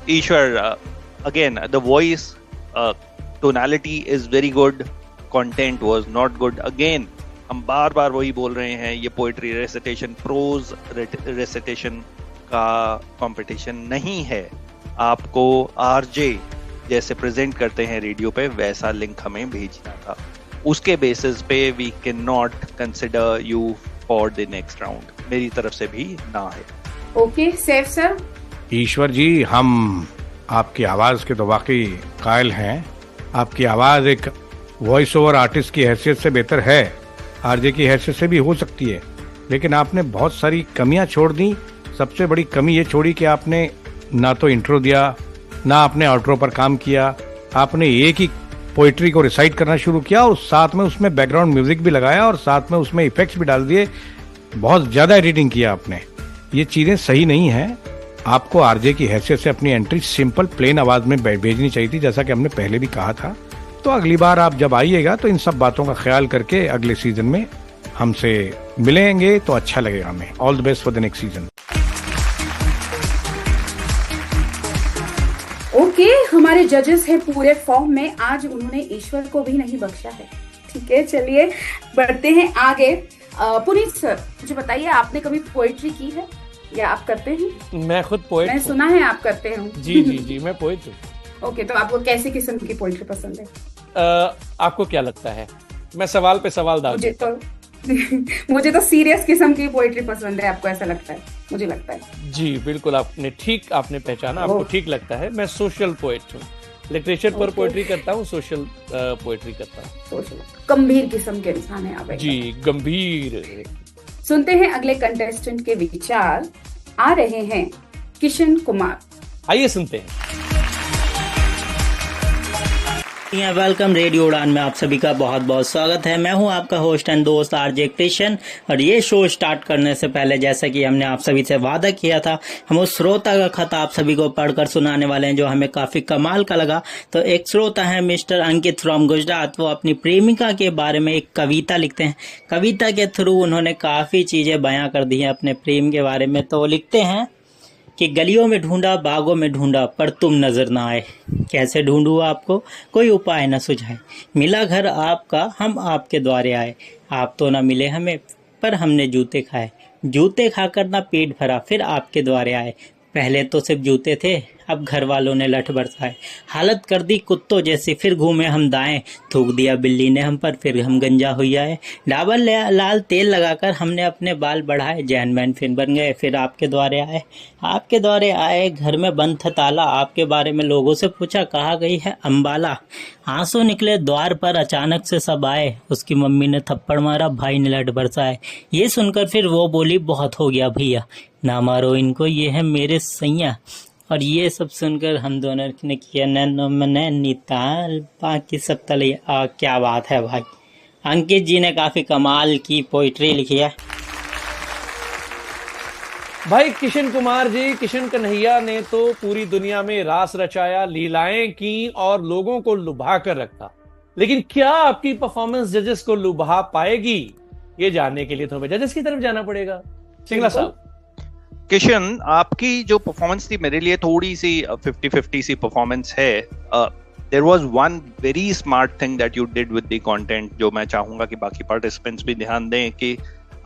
Ishwar, again, the voice tonality is very good, content was not good. Again, हम बार बार वही बोल रहे हैं, ये पोएट्री रेसिटेशन, प्रोज रेसिटेशन का कंपटीशन नहीं है। आपको आरजे जैसे प्रेजेंट करते हैं रेडियो पे, वैसा लिंक हमें भेजना था। उसके बेसिस पे we can not consider you for the next round. मेरी तरफ से भी ना है। Okay, Saif sir. ईश्वर जी, हम आपकी आवाज़ के तो वाकई कायल हैं। आपकी आवाज़ एक वॉइस ओवर आर्टिस्ट की हैसियत से बेहतर है, आरजे की हैसियत से भी हो सकती है, लेकिन आपने बहुत सारी कमियां छोड़ दी। सबसे बड़ी कमी ये छोड़ी कि आपने ना तो इंट्रो दिया, ना आपने आउट्रो पर काम किया। आपने एक ही पोइट्री को रिसाइट करना शुरू किया और साथ में उसमें बैकग्राउंड म्यूजिक भी लगाया और साथ में उसमें इफेक्ट्स भी डाल दिए। बहुत ज़्यादा एडिटिंग किया आपने। ये चीज़ें सही नहीं हैं। आपको आरजे की हैसियत से अपनी एंट्री सिंपल प्लेन आवाज़ में भेजनी चाहिए थी, जैसा कि हमने पहले भी कहा था। तो अगली बार आप जब आइएगा तो इन सब बातों का ख्याल करके अगले सीजन में हमसे मिलेंगे तो अच्छा लगेगा हमें। All the best for the next season. Okay, हमारे जजेस हैं पूरे फॉर्म में। आज उन्होंने ईश्वर को भी नहीं बख्शा है। ठीक है, चलिए बढ़ते हैं आगे। पुनीत सर, मुझे बताइए, आपने कभी पोएट्री की है या आप करते हैं? मैं खुद पोएट मैं सुना है आप करते हैं। जी, मैं पोएट हूँ। ओके, तो आपको कैसी किस्म की पोएट्री पसंद है? आपको क्या लगता है? मैं सवाल पे सवाल डाल मुझे तो सीरियस किस्म की पोएट्री पसंद है। आपको ऐसा लगता है? मुझे लगता है। जी बिल्कुल, आपने पहचाना। आपको ठीक लगता है। मैं सोशल पोएट हूँ। लिटरेचर पर पोएट्री करता हूँ, सोशल पोएट्री करता हूँ। सोशल गंभीर किस्म के इंसान है आप। जी, गंभीर। सुनते हैं अगले कंटेस्टेंट के विचार। आ रहे हैं किशन कुमार। आइए सुनते हैं। वेलकम, रेडियो उड़ान में आप सभी का बहुत बहुत स्वागत है। मैं हूं आपका होस्ट एंड दोस्त आरजे कृष्ण। और ये शो स्टार्ट करने से पहले, जैसा कि हमने आप सभी से वादा किया था, हम उस श्रोता का खत आप सभी को पढ़कर सुनाने वाले हैं जो हमें काफी कमाल का लगा। तो एक श्रोता है मिस्टर अंकित फ्रॉम गुजरात। वो अपनी प्रेमिका के बारे में एक कविता लिखते हैं। कविता के थ्रू उन्होंने काफी चीजें बयां कर दी हैं अपने प्रेम के बारे में। तो लिखते हैं कि गलियों में ढूंढा, बागों में ढूंढा, पर तुम नजर ना आए। कैसे ढूंढूं आपको, कोई उपाय न सुझाए। मिला घर आपका, हम आपके द्वारे आए। आप तो ना मिले हमें, पर हमने जूते खाए। जूते खाकर ना पेट भरा, फिर आपके द्वारे आए। पहले तो सिर्फ जूते थे, अब घर वालों ने लठ बरसाए, हालत कर दी कुत्तों जैसी, फिर घूमे हम दाएं, थूक दिया बिल्ली ने हम पर, फिर हम गंजा हुई आए, डाबर लाल तेल लगाकर हमने अपने बाल बढ़ाए, जैन मैन फिर बन गए, फिर आपके द्वारे आए, घर में बंद था ताला, आपके बारे में लोगों से पूछा कहाँ गई है अम्बाला, आंसू निकले द्वार पर, अचानक से सब आए, उसकी मम्मी ने थप्पड़ मारा, भाई ने लठ बरसाए, ये सुनकर फिर वो बोली बहुत हो गया भैया, ना मारो इनको, ये है मेरे सैया। और ये सब सुनकर हम दोनों ने किया नैनीताल, बाकी सब तलैया। क्या बात है भाई, अंकित जी ने काफी कमाल की पोइट्री लिखी है भाई। किशन कुमार जी, किशन कन्हैया ने तो पूरी दुनिया में रास रचाया, लीलाएं की और लोगों को लुभा कर रखा, लेकिन क्या आपकी परफॉर्मेंस जजेस को लुभा पाएगी? ये जानने के लिए तो हमें जजेस की तरफ जाना पड़ेगा। सिंगला साहब। किशन, आपकी जो परफॉर्मेंस थी मेरे लिए थोड़ी सी 50-50 सी परफॉर्मेंस है। There was one very smart thing that you did with the content, जो मैं चाहूंगा कि बाकी पार्टिसिपेंट्स भी ध्यान दें कि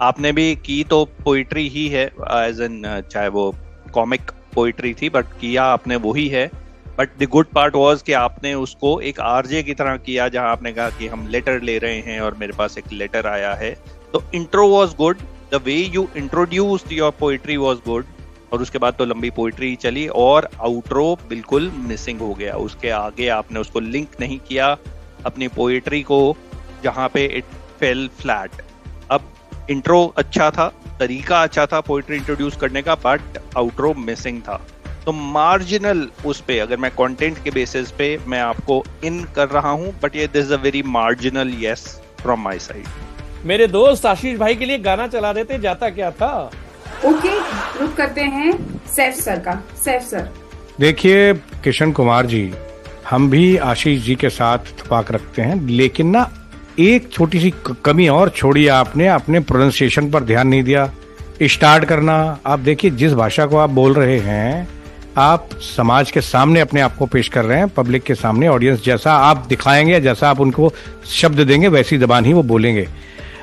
आपने भी की तो पोइट्री ही है, एज एन चाहे वो कॉमिक पोइट्री थी, बट किया आपने वही है। But the good part was कि आपने उसको एक आरजे की तरह किया, जहां आपने कहा कि हम लेटर ले रहे हैं और मेरे पास एक लेटर आया है। तो intro was good, the way you introduced your poetry was good, और उसके बाद तो लंबी पोइट्री चली, और आउट्रो बिल्कुल मिसिंग हो गया। उसके आगे आपने उसको लिंक नहीं किया अपनी पोइट्री को, जहां पे इट फेल फ्लैट। अब इंट्रो अच्छा था, तरीका अच्छा था पोइट्री इंट्रोड्यूस करने का, बट आउट्रो मिसिंग था। तो मार्जिनल उस पे, अगर मैं कंटेंट के बेसिस पे मैं आपको इन कर रहा हूं, बट ये this is a very marginal yes from my side. मेरे दोस्त आशीष भाई के लिए गाना चला देते, जाता क्या था। ओके, रुक करते हैं सैफ सर का। सैफ सर। देखिए किशन कुमार जी, हम भी आशीष जी के साथ इत्तेफाक रखते हैं, लेकिन ना एक छोटी सी कमी और छोड़ी आपने, अपने प्रोनाउंसिएशन पर ध्यान नहीं दिया। स्टार्ट करना, आप देखिए जिस भाषा को आप बोल रहे हैं, आप समाज के सामने अपने आप को पेश कर रहे हैं, पब्लिक के सामने, ऑडियंस जैसा आप दिखाएंगे, जैसा आप उनको शब्द देंगे, वैसी जबान ही वो बोलेंगे।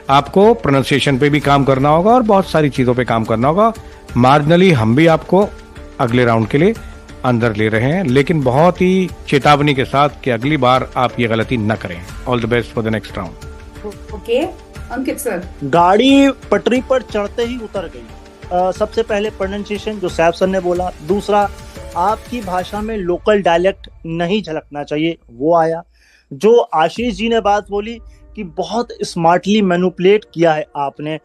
आपको प्रोनाउंसिएशन पे भी काम करना होगा और बहुत सारी चीजों पे काम करना होगा। मार्जिनली हम भी आपको अगले राउंड के लिए अंदर ले रहे हैं, लेकिन बहुत ही चेतावनी के साथ कि अगली बार आप ये गलती न करें। All the best for the next round. Okay, Ankit sir. गाड़ी पटरी पर चढ़ते ही उतर गई। सबसे पहले प्रोनाउंसिएशन जो सैफ सर ने बोला, दूसरा आपकी भाषा में लोकल डायलेक्ट नहीं झलकना चाहिए, वो आया। जो आशीष जी ने बात बोली कि बहुत स्मार्टली मैनिपुलेट किया है आपने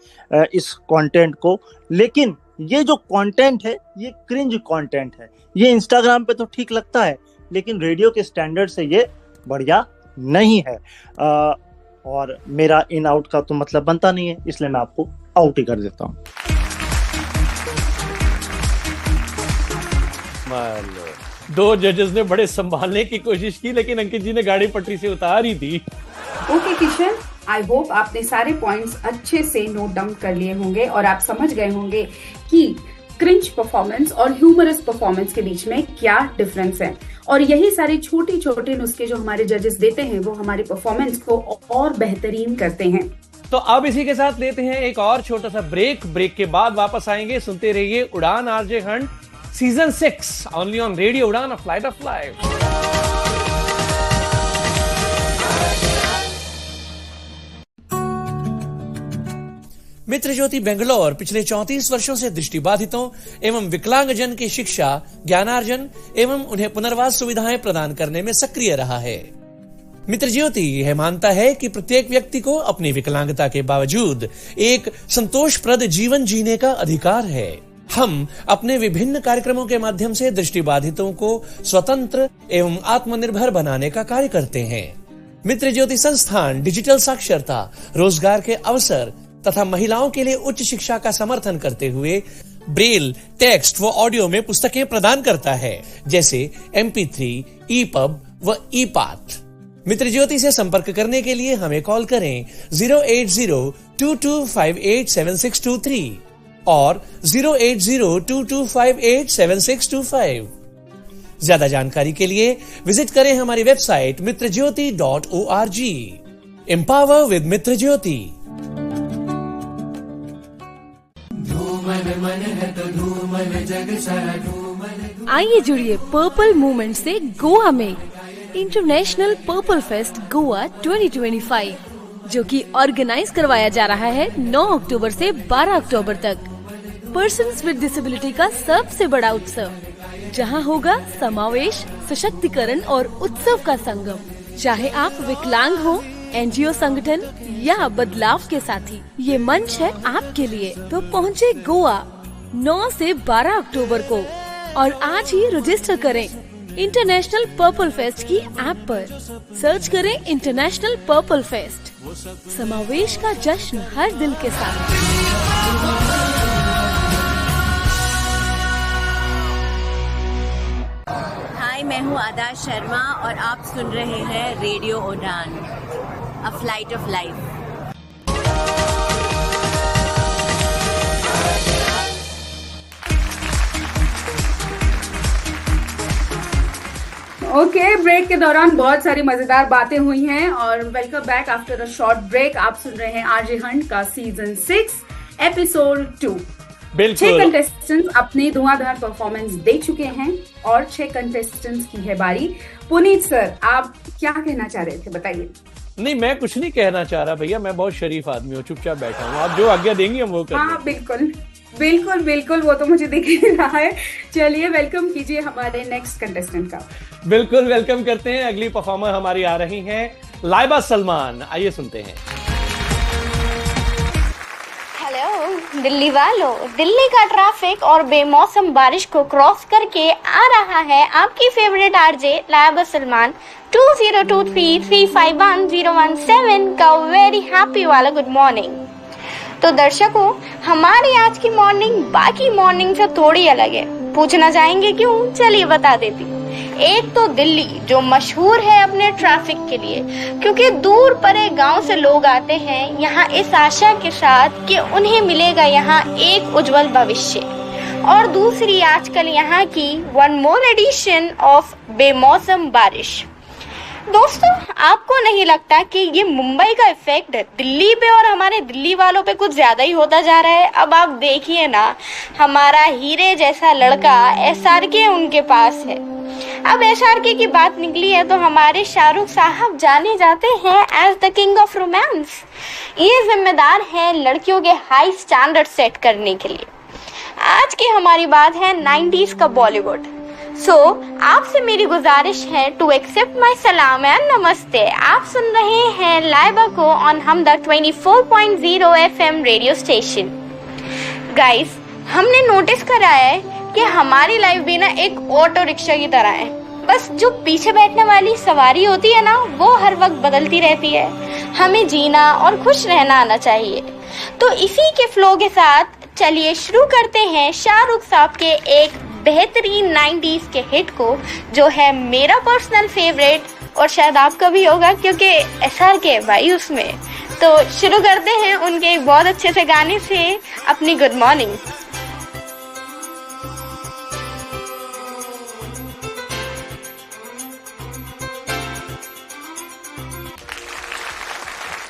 इस कंटेंट को, लेकिन ये जो कंटेंट है ये क्रिंज कंटेंट है। ये इंस्टाग्राम पे तो ठीक लगता है, लेकिन रेडियो के स्टैंडर्ड से ये बढ़िया नहीं है। और मेरा इन आउट का तो मतलब बनता नहीं है, इसलिए मैं आपको आउट ही कर देता हूँ। दो जजेस ने बड़े संभालने की कोशिश की, लेकिन अंकित जी ने गाड़ी पटरी से उतार ही दी। ओके किशन, आई होप आपने सारे पॉइंट्स अच्छे से नोट डाउन कर लिए होंगे और आप समझ गए होंगे कि क्रिंज परफॉर्मेंस और ह्यूमरस परफॉर्मेंस के बीच में क्या डिफरेंस है। और यही सारे छोटे छोटे नुस्खे जो हमारे जजेस देते हैं, वो हमारी परफॉर्मेंस को और बेहतरीन करते हैं। तो अब इसी के साथ लेते हैं एक और छोटा सा ब्रेक। ब्रेक के बाद वापस आएंगे। सुनते रहिए उड़ान RJ hunt season 6 only on radio Udaan, a flight of life. मित्र ज्योति बेंगलोर पिछले 34 वर्षों से दृष्टिबाधितों एवं विकलांगजन की शिक्षा, ज्ञानार्जन एवं उन्हें पुनर्वास सुविधाएं प्रदान करने में सक्रिय रहा है। मित्र ज्योति यह मानता है कि प्रत्येक व्यक्ति को अपनी विकलांगता के बावजूद एक संतोषप्रद जीवन जीने का अधिकार है। हम अपने विभिन्न कार्यक्रमों के माध्यम से दृष्टिबाधितों को स्वतंत्र एवं आत्मनिर्भर बनाने का कार्य करते हैं। मित्र ज्योति संस्थान डिजिटल साक्षरता, रोजगार के अवसर तथा महिलाओं के लिए उच्च शिक्षा का समर्थन करते हुए ब्रेल, टेक्स्ट व ऑडियो में पुस्तकें प्रदान करता है, जैसे MP3, EPUB व EPAT। मित्र ज्योति से संपर्क करने के लिए हमें कॉल करें 08022587623 और 08022587625। ज्यादा जानकारी के लिए विजिट करें हमारी वेबसाइट mitrajyoti.org। एम्पावर विद मित्र ज्योति। आइए जुड़िए पर्पल मूवमेंट से गोवा में इंटरनेशनल पर्पल फेस्ट गोवा 2025, जो कि ऑर्गेनाइज करवाया जा रहा है 9 अक्टूबर से 12 अक्टूबर तक। पर्सन्स विद डिसेबिलिटी का सबसे बड़ा उत्सव, जहां होगा समावेश, सशक्तिकरण और उत्सव का संगम। चाहे आप विकलांग हो, एनजीओ संगठन या बदलाव के साथी, ये मंच है आपके लिए। तो पहुँचे गोवा 9 से 12 अक्टूबर को और आज ही रजिस्टर करें इंटरनेशनल पर्पल फेस्ट की ऐप पर। सर्च करें इंटरनेशनल पर्पल फेस्ट, समावेश का जश्न हर दिल के साथ। हाय, मैं हूँ आदा शर्मा और आप सुन रहे हैं radio Udaan, a flight of life. Okay, break के दौरान बहुत सारी मजेदार बातें हुई हैं और welcome back after a short break. आप सुन रहे हैं आरजे हंट का सीजन 6 एपिसोड 2। 6 कंटेस्टेंट्स अपनी धुआंधार परफॉर्मेंस दे चुके हैं और 6 कंटेस्टेंट्स की है बारी। पुनीत सर, आप क्या कहना चाह रहे थे, बताइए। नहीं, मैं कुछ नहीं कहना चाह रहा भैया, मैं बहुत शरीफ आदमी हूँ, चुपचाप बैठा हूँ। आप जो आज्ञा देंगी हम वो करेंगे। हाँ, बिल्कुल बिल्कुल बिल्कुल, वो तो मुझे दिख ही रहा है। चलिए वेलकम कीजिए हमारे नेक्स्ट कंटेस्टेंट का। बिल्कुल वेलकम करते हैं। अगली परफॉर्मर हमारी आ रही हैं लाइबा सलमान। आइए सुनते हैं। हेलो दिल्ली वालों, दिल्ली का ट्रैफिक और बेमौसम बारिश को क्रॉस करके आ रहा है आपकी फेवरेट आरजे लाइबा सलमान 2023351017 का वेरी हैप्पी वाला गुड मॉर्निंग। तो दर्शकों, हमारी आज की मॉर्निंग बाकी मॉर्निंग से थोड़ी अलग है। पूछना चाहेंगे क्यों? चलिए बता देती हूँ। एक तो दिल्ली जो मशहूर है अपने ट्रैफिक के लिए, क्योंकि दूर परे गांव से लोग आते हैं यहाँ इस आशा के साथ कि उन्हें मिलेगा यहाँ एक उज्जवल भविष्य। और दूसरी आजकल यहाँ की वन मोर एडिशन ऑफ बेमौसम बारिश। दोस्तों, आपको नहीं लगता कि ये मुंबई का इफेक्ट दिल्ली पे और हमारे दिल्ली वालों पे कुछ ज्यादा ही होता जा रहा है? अब आप देखिए ना, हमारा हीरे जैसा लड़का SRK उनके पास है। अब SRK की बात निकली है तो हमारे शाहरुख साहब जाने जाते हैं as the king of romance. ये जिम्मेदार है लड़कियों के हाई स्टैंडर्ड सेट करने के लिए। आज की हमारी बात है 90s का बॉलीवुड। आपसे मेरी गुजारिश है टू एक्सेप्ट माई सलाम एंड नमस्ते। आप सुन रहे हैं लाइबा को ऑन हम the 24.0 FM radio station. Guys, हमने नोटिस करा है कि हमारी लाइफ भी ना एक ऑटो रिक्शा की तरह है। बस जो पीछे बैठने वाली सवारी होती है ना, वो हर वक्त बदलती रहती है। हमें जीना और खुश रहना आना चाहिए। तो इसी के फ्लो के साथ चलिए शुरू करते हैं शाहरुख साहब के एक बेहतरीन 90s के हिट को, जो है मेरा पर्सनल फेवरेट और शायद आपका भी होगा क्योंकि SRK भाई उसमें। तो शुरू करते हैं उनके एक बहुत अच्छे से गाने से, अपनी गुड मॉर्निंग।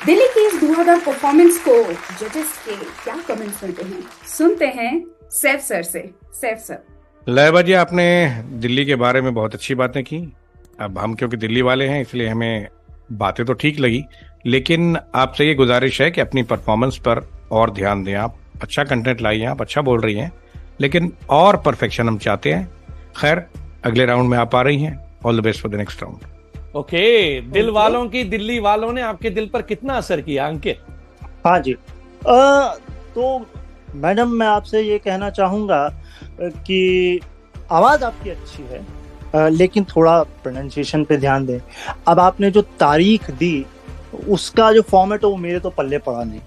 दिल्ली की इस धुआंधार परफॉर्मेंस को जजेस के क्या कमेंट्स मिलते हैं, सुनते हैं सैफ सर से। सैफ सर। लाइबा जी, आपने दिल्ली के बारे में बहुत अच्छी बातें की। अब हम क्योंकि दिल्ली वाले हैं इसलिए हमें बातें तो ठीक लगी, लेकिन आपसे ये गुजारिश है कि अपनी परफॉर्मेंस पर और ध्यान दें। आप अच्छा कंटेंट लाई हैं, आप अच्छा बोल रही हैं, लेकिन और परफेक्शन हम चाहते हैं। खैर, अगले राउंड में आप आ रही हैं। All the best for the next round. Okay, दिल वालों की दिल्ली वालों ने आपके दिल पर कितना असर किया अंकित? हाँ जी, तो मैडम मैं आपसे ये कहना चाहूँगा कि आवाज़ आपकी अच्छी है, लेकिन थोड़ा प्रोनाउंसिएशन पे ध्यान दें। अब आपने जो तारीख दी उसका जो फॉर्मेट है वो मेरे तो पल्ले पड़ा नहीं।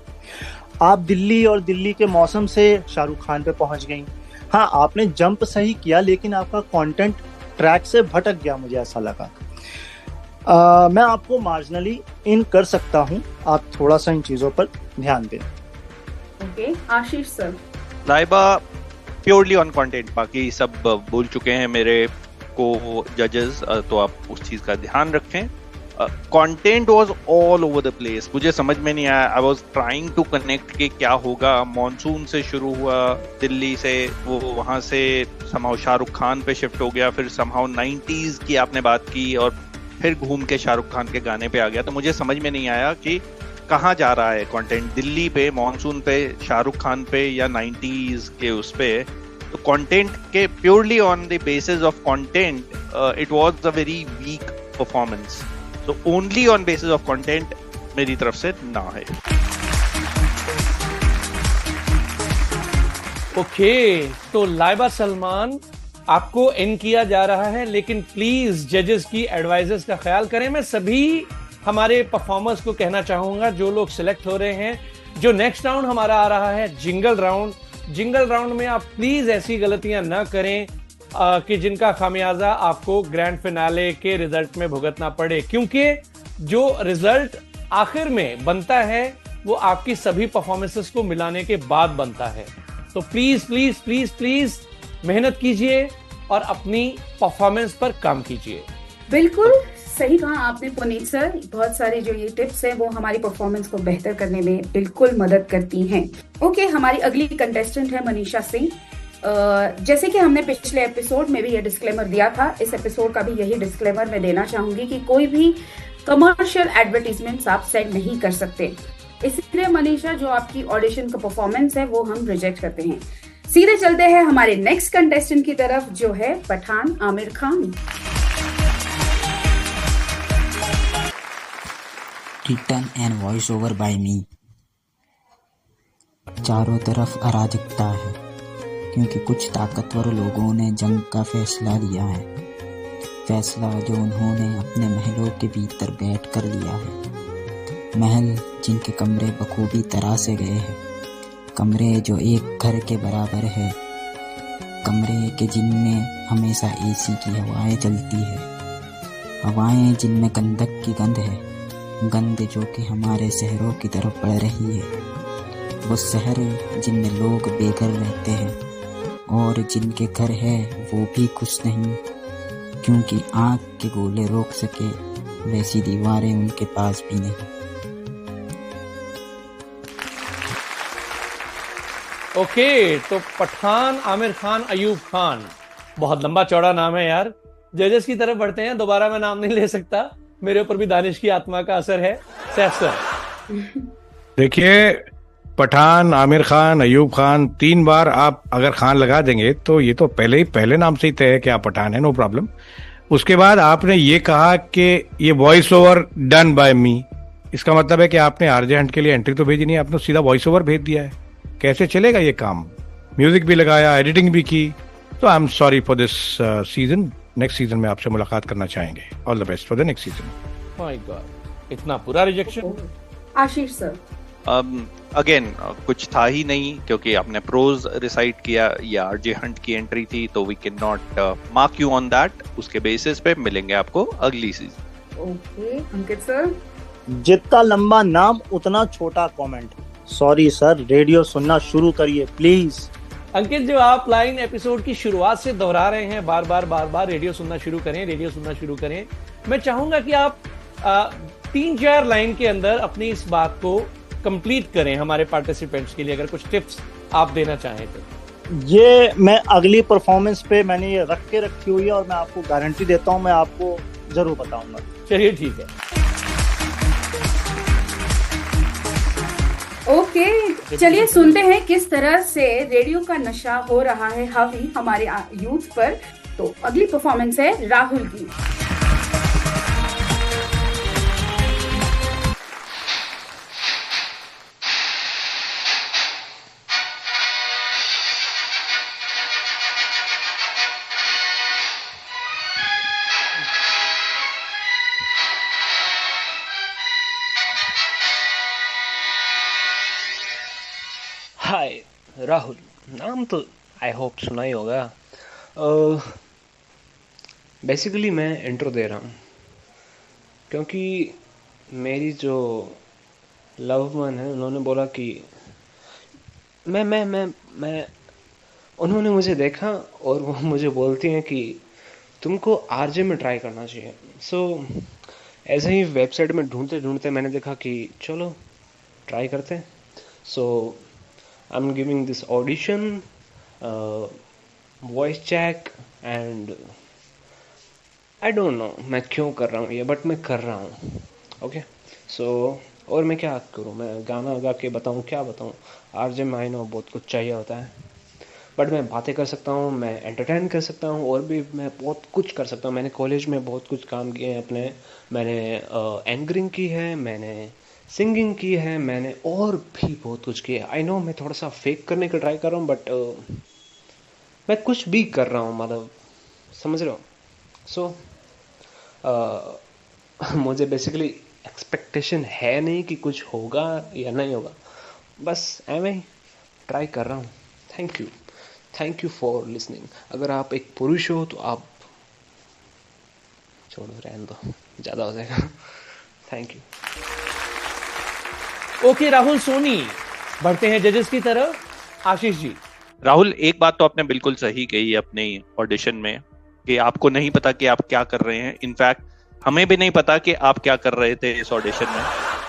आप दिल्ली और दिल्ली के मौसम से शाहरुख खान पे पहुंच गई। हाँ, आपने जंप सही किया, लेकिन आपका कंटेंट ट्रैक से भटक गया, मुझे ऐसा लगा। मैं आपको मार्जिनली इन कर सकता हूँ, आप थोड़ा सा इन चीज़ों पर ध्यान दें। Okay, Ashish sir. Laiba purely on content, बाकी सब बोल चुके हैं मेरे को जजेस, तो आप उस चीज का ध्यान रखें। Content was all over the place. मुझे समझ में नहीं आया. I was trying to connect कि क्या होगा. मॉनसून से शुरू हुआ दिल्ली से, वो वहां से समहाउ शाहरुख खान पे शिफ्ट हो गया, फिर समहाउ 90s की आपने बात की और फिर घूम के शाहरुख खान के गाने पे आ गया. तो मुझे समझ में नहीं आया कि कहाँ जा रहा है कंटेंट. दिल्ली पे, मॉनसून पे, शाहरुख खान पे या 90s के उस पे. तो कंटेंट के purely on the basis of content it was a very weak performance. तो only on basis of content मेरी तरफ से ना है. ओके, तो लाइबा सलमान आपको इन किया जा रहा है, लेकिन प्लीज जजेस की एडवाइजेस का ख्याल करें. मैं सभी हमारे परफॉर्मर्स को कहना चाहूंगा, जो लोग सिलेक्ट हो रहे हैं, जो नेक्स्ट राउंड हमारा आ रहा है जिंगल राउंड. जिंगल राउंड में आप प्लीज ऐसी गलतियां ना करें कि जिनका खामियाजा आपको ग्रैंड फिनाले के रिजल्ट में भुगतना पड़े, क्योंकि जो रिजल्ट आखिर में बनता है वो आपकी सभी परफॉर्मेंसेस को मिलाने के बाद बनता है. तो प्लीज प्लीज प्लीज प्लीज मेहनत कीजिए और अपनी परफॉर्मेंस पर काम कीजिए. बिल्कुल सही कहा आपने पुनीत सर. बहुत सारी जो ये टिप्स हैं वो हमारी परफॉर्मेंस को बेहतर करने में बिल्कुल मदद करती हैं. ओके, हमारी अगली कंटेस्टेंट है मनीषा सिंह. जैसे कि हमने पिछले एपिसोड में भी ये डिस्क्लेमर दिया था, इस एपिसोड का भी यही डिस्क्लेमर मैं देना चाहूंगी कि कोई भी कमर्शियल एडवर्टीजमेंट्स आप सेंड नहीं कर सकते. इसलिए मनीषा, जो आपकी ऑडिशन का परफॉर्मेंस है वो हम रिजेक्ट करते हैं. सीधे चलते हैं हमारे नेक्स्ट कंटेस्टेंट की तरफ, जो है Pathan Aamir Khan. Written and voice over by me. चारों तरफ अराजकता है क्योंकि कुछ ताकतवर लोगों ने जंग का फैसला लिया है. फैसला जो उन्होंने अपने महलों के भीतर बैठ कर लिया है. महल जिनके कमरे बखूबी तराशे गए हैं, कमरे जो एक घर के बराबर है, कमरे के जिनमें हमेशा एसी की हवाएं चलती है, हवाएं जिनमें गंधक की गंध है, गंध जो कि हमारे शहरों की तरफ बढ़ रही है. वो शहर जिनमें लोग बेघर रहते हैं और जिनके घर है वो भी खुश नहीं, क्योंकि आँख के गोले रोक सके वैसी दीवारें उनके पास भी नहीं. ओके, तो पठान आमिर खान अयूब खान, बहुत लंबा चौड़ा नाम है यार. जजेस की तरफ बढ़ते हैं. दोबारा मैं नाम नहीं ले सकता, मेरे ऊपर भी दानिश की आत्मा का असर है. सैफ सर. देखिए, पठान, आमिर खान, अयूब खान, 3 बार आप अगर खान लगा देंगे तो ये तो पहले नाम से ही तय है कि आप पठान है, नो प्रॉब्लम. उसके बाद आपने ये कहा कि ये वॉइस ओवर डन बाय मी. इसका मतलब है कि आपने आरजे हंट के लिए एंट्री तो भेजी नहीं, आपने सीधा वॉइस ओवर भेज दिया है. कैसे चलेगा ये काम? म्यूजिक भी लगाया, एडिटिंग भी की. तो I am sorry for this season. Next season में आपसे मुलाकात करना चाहेंगे. All the best for the next season. My God, इतना पूरा रिजेक्शन. आशीष सर. अगेन कुछ था ही नहीं, क्योंकि आपने प्रोज रिसाइट किया, ये आरजे हंट की एंट्री थी, तो we can not mark you on that. उसके बेसिस पे मिलेंगे आपको अगली सीजन. Okay, Ankit sir. जितना लंबा नाम उतना छोटा कमेंट. सॉरी सर, रेडियो सुनना शुरू करिए प्लीज. अंकित, जो आप लाइन एपिसोड की शुरुआत से दोहरा रहे हैं बार बार, रेडियो सुनना शुरू करें, रेडियो सुनना शुरू करें. मैं चाहूंगा कि आप 3-4 लाइन के अंदर अपनी इस बात को कंप्लीट करें हमारे पार्टिसिपेंट्स के लिए, अगर कुछ टिप्स आप देना चाहें तो. ये मैं अगली परफॉर्मेंस पे मैंने ये रखी हुई है और मैं आपको गारंटी देता हूँ, मैं आपको जरूर बताऊंगा. चलिए ठीक है. ओके, चलिए सुनते हैं किस तरह से रेडियो का नशा हो रहा है हावी हमारे यूथ पर. तो अगली परफॉर्मेंस है राहुल की. हाय, राहुल नाम तो आई होप सुना ही होगा. बेसिकली मैं इंट्रो दे रहा हूँ क्योंकि मेरी जो लव वन है, उन्होंने बोला कि मैं उन्होंने मुझे देखा और वो मुझे बोलती हैं कि तुमको आरजे में ट्राई करना चाहिए. सो ऐसे ही वेबसाइट में ढूंढते ढूंढते मैंने देखा कि चलो ट्राई करते हैं. So I am giving this audition, voice check, and I don't know मैं क्यों कर रहा हूँ ये, बट मैं कर रहा हूँ. ओके सो और मैं क्या करूँ, मैं गाना गा के बताऊँ, क्या बताऊँ. आरजे में आई नो बहुत कुछ चाहिए होता है, बट मैं बातें कर सकता हूँ, मैं एंटरटेन कर सकता हूँ, और भी मैं बहुत कुछ कर सकता हूँ. मैंने कॉलेज में बहुत कुछ काम किए हैं अपने. मैंने एंकरिंग की है, मैंने सिंगिंग की है, मैंने और भी बहुत कुछ किया है. आई नो मैं थोड़ा सा फेक करने का ट्राई कर रहा हूँ, बट मैं कुछ भी कर रहा हूँ, मतलब समझ रहे हो. सो मुझे बेसिकली एक्सपेक्टेशन है नहीं कि कुछ होगा या नहीं होगा, बस एवं ही ट्राई कर रहा हूँ. Thank you for listening. अगर आप एक पुरुष हो तो आप छोड़ो, रहने दो, ज़्यादा हो जाएगा. Thank you. Okay Rahul Soni, बढ़ते हैं जजेस की तरफ. आशीष जी. राहुल, एक बात तो आपने बिल्कुल सही कही अपने ऑडिशन में कि आपको नहीं पता कि आप क्या कर रहे हैं. इनफैक्ट हमें भी नहीं पता कि आप क्या कर रहे थे इस ऑडिशन में.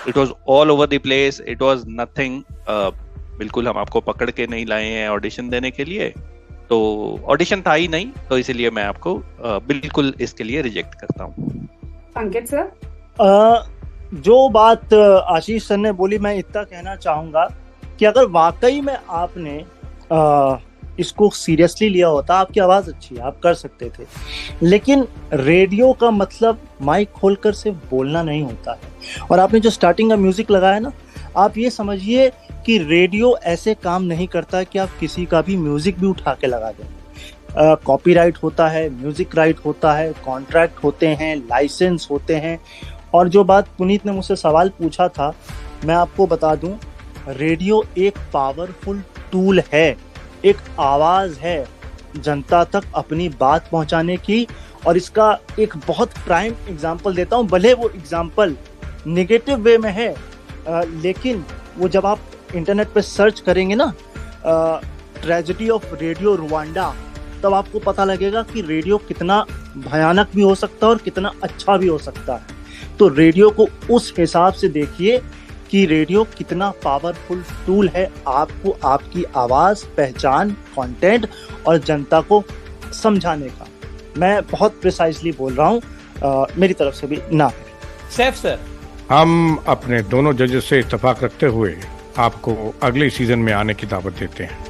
It was all over the place, it was nothing. बिल्कुल हम आपको पकड़ के नहीं लाए हैं ऑडिशन देने के लिए, तो ऑडिशन था ही नहीं, तो इसीलिए मैं आपको बिल्कुल इसके लिए रिजेक्ट करता हूँ. अंकित सर. जो बात आशीष सर ने बोली, मैं इतना कहना चाहूंगा कि अगर वाकई में आपने इसको सीरियसली लिया होता, आपकी आवाज अच्छी है, आप कर सकते थे. लेकिन रेडियो का मतलब माइक खोलकर सिर्फ बोलना नहीं होता है. और आपने जो स्टार्टिंग का म्यूजिक लगाया ना, आप ये समझिए कि रेडियो ऐसे काम नहीं करता कि आप किसी का भी म्यूजिक भी उठा के लगा दें. कॉपीराइट होता है, म्यूजिक राइट होता है, कॉन्ट्रैक्ट होते हैं, लाइसेंस होते हैं. और जो बात पुनीत ने मुझसे सवाल पूछा था, मैं आपको बता दूं, रेडियो एक पावरफुल टूल है, एक आवाज है जनता तक अपनी बात पहुंचाने की. और इसका एक बहुत प्राइम एग्जांपल देता हूं, भले वो एग्जांपल नेगेटिव वे में है, लेकिन वो जब आप इंटरनेट पे सर्च करेंगे ना, ट्रेजेडी ऑफ रेडियो रुवांडा, तब आपको पता लगेगा कि रेडियो कितना भयानक भी हो सकता है और कितना अच्छा भी हो सकता है. तो रेडियो को उस हिसाब से देखिए कि रेडियो कितना पावरफुल टूल है आपको आपकी आवाज, पहचान, कंटेंट और जनता को समझाने का. मैं बहुत प्रिसाइजली बोल रहा हूँ, मेरी तरफ से भी ना. सैफ सर. हम अपने दोनों जजेस से इत्तेफाक रखते हुए आपको अगले सीजन में आने की दावत देते हैं.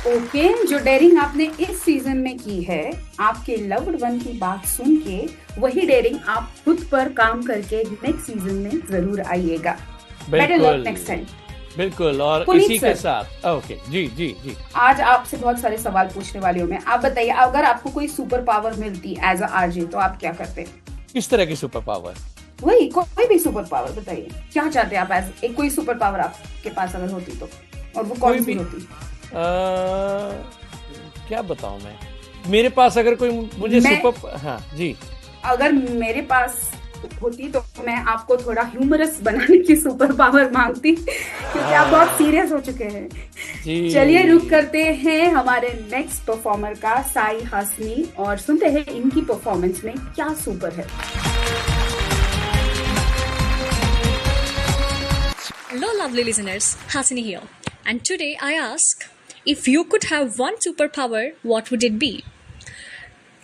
ओके, जो डेयरिंग आपने इस सीजन में की है, आपके लव्ड वन की बात सुन के, वही डेयरिंग आप खुद पर काम करके नेक्स्ट सीजन में जरूर आइएगा. Better luck next time. बिल्कुल. और इसी के साथ ओके जी आज आपसे बहुत सारे सवाल पूछने वाली हूँ मैं. आप बताइए, अगर आपको कोई सुपर पावर मिलती एज अ आरजे, तो आप क्या करते? किस तरह की सुपर पावर? वही कोई भी सुपर पावर बताइए, क्या चाहते हैं आप एज एक कोई सुपर पावर आपके पास अगर होती तो, और वो कौन सी होती? क्या बताऊं मैं, मेरे पास अगर कोई मुझे सुपर, हाँ जी, अगर मेरे पास होती तो मैं आपको थोड़ा ह्यूमरस बनाने की सुपर पावर मांगती, क्योंकि आप बहुत सीरियस हो चुके हैं. चलिए रुक करते हैं हमारे नेक्स्ट परफॉर्मर का, साई हासनी, और सुनते हैं इनकी परफॉर्मेंस में क्या सुपर है. Hello lovely listeners, Hasini here, and today I ask, if you could have one superpower, what would it be?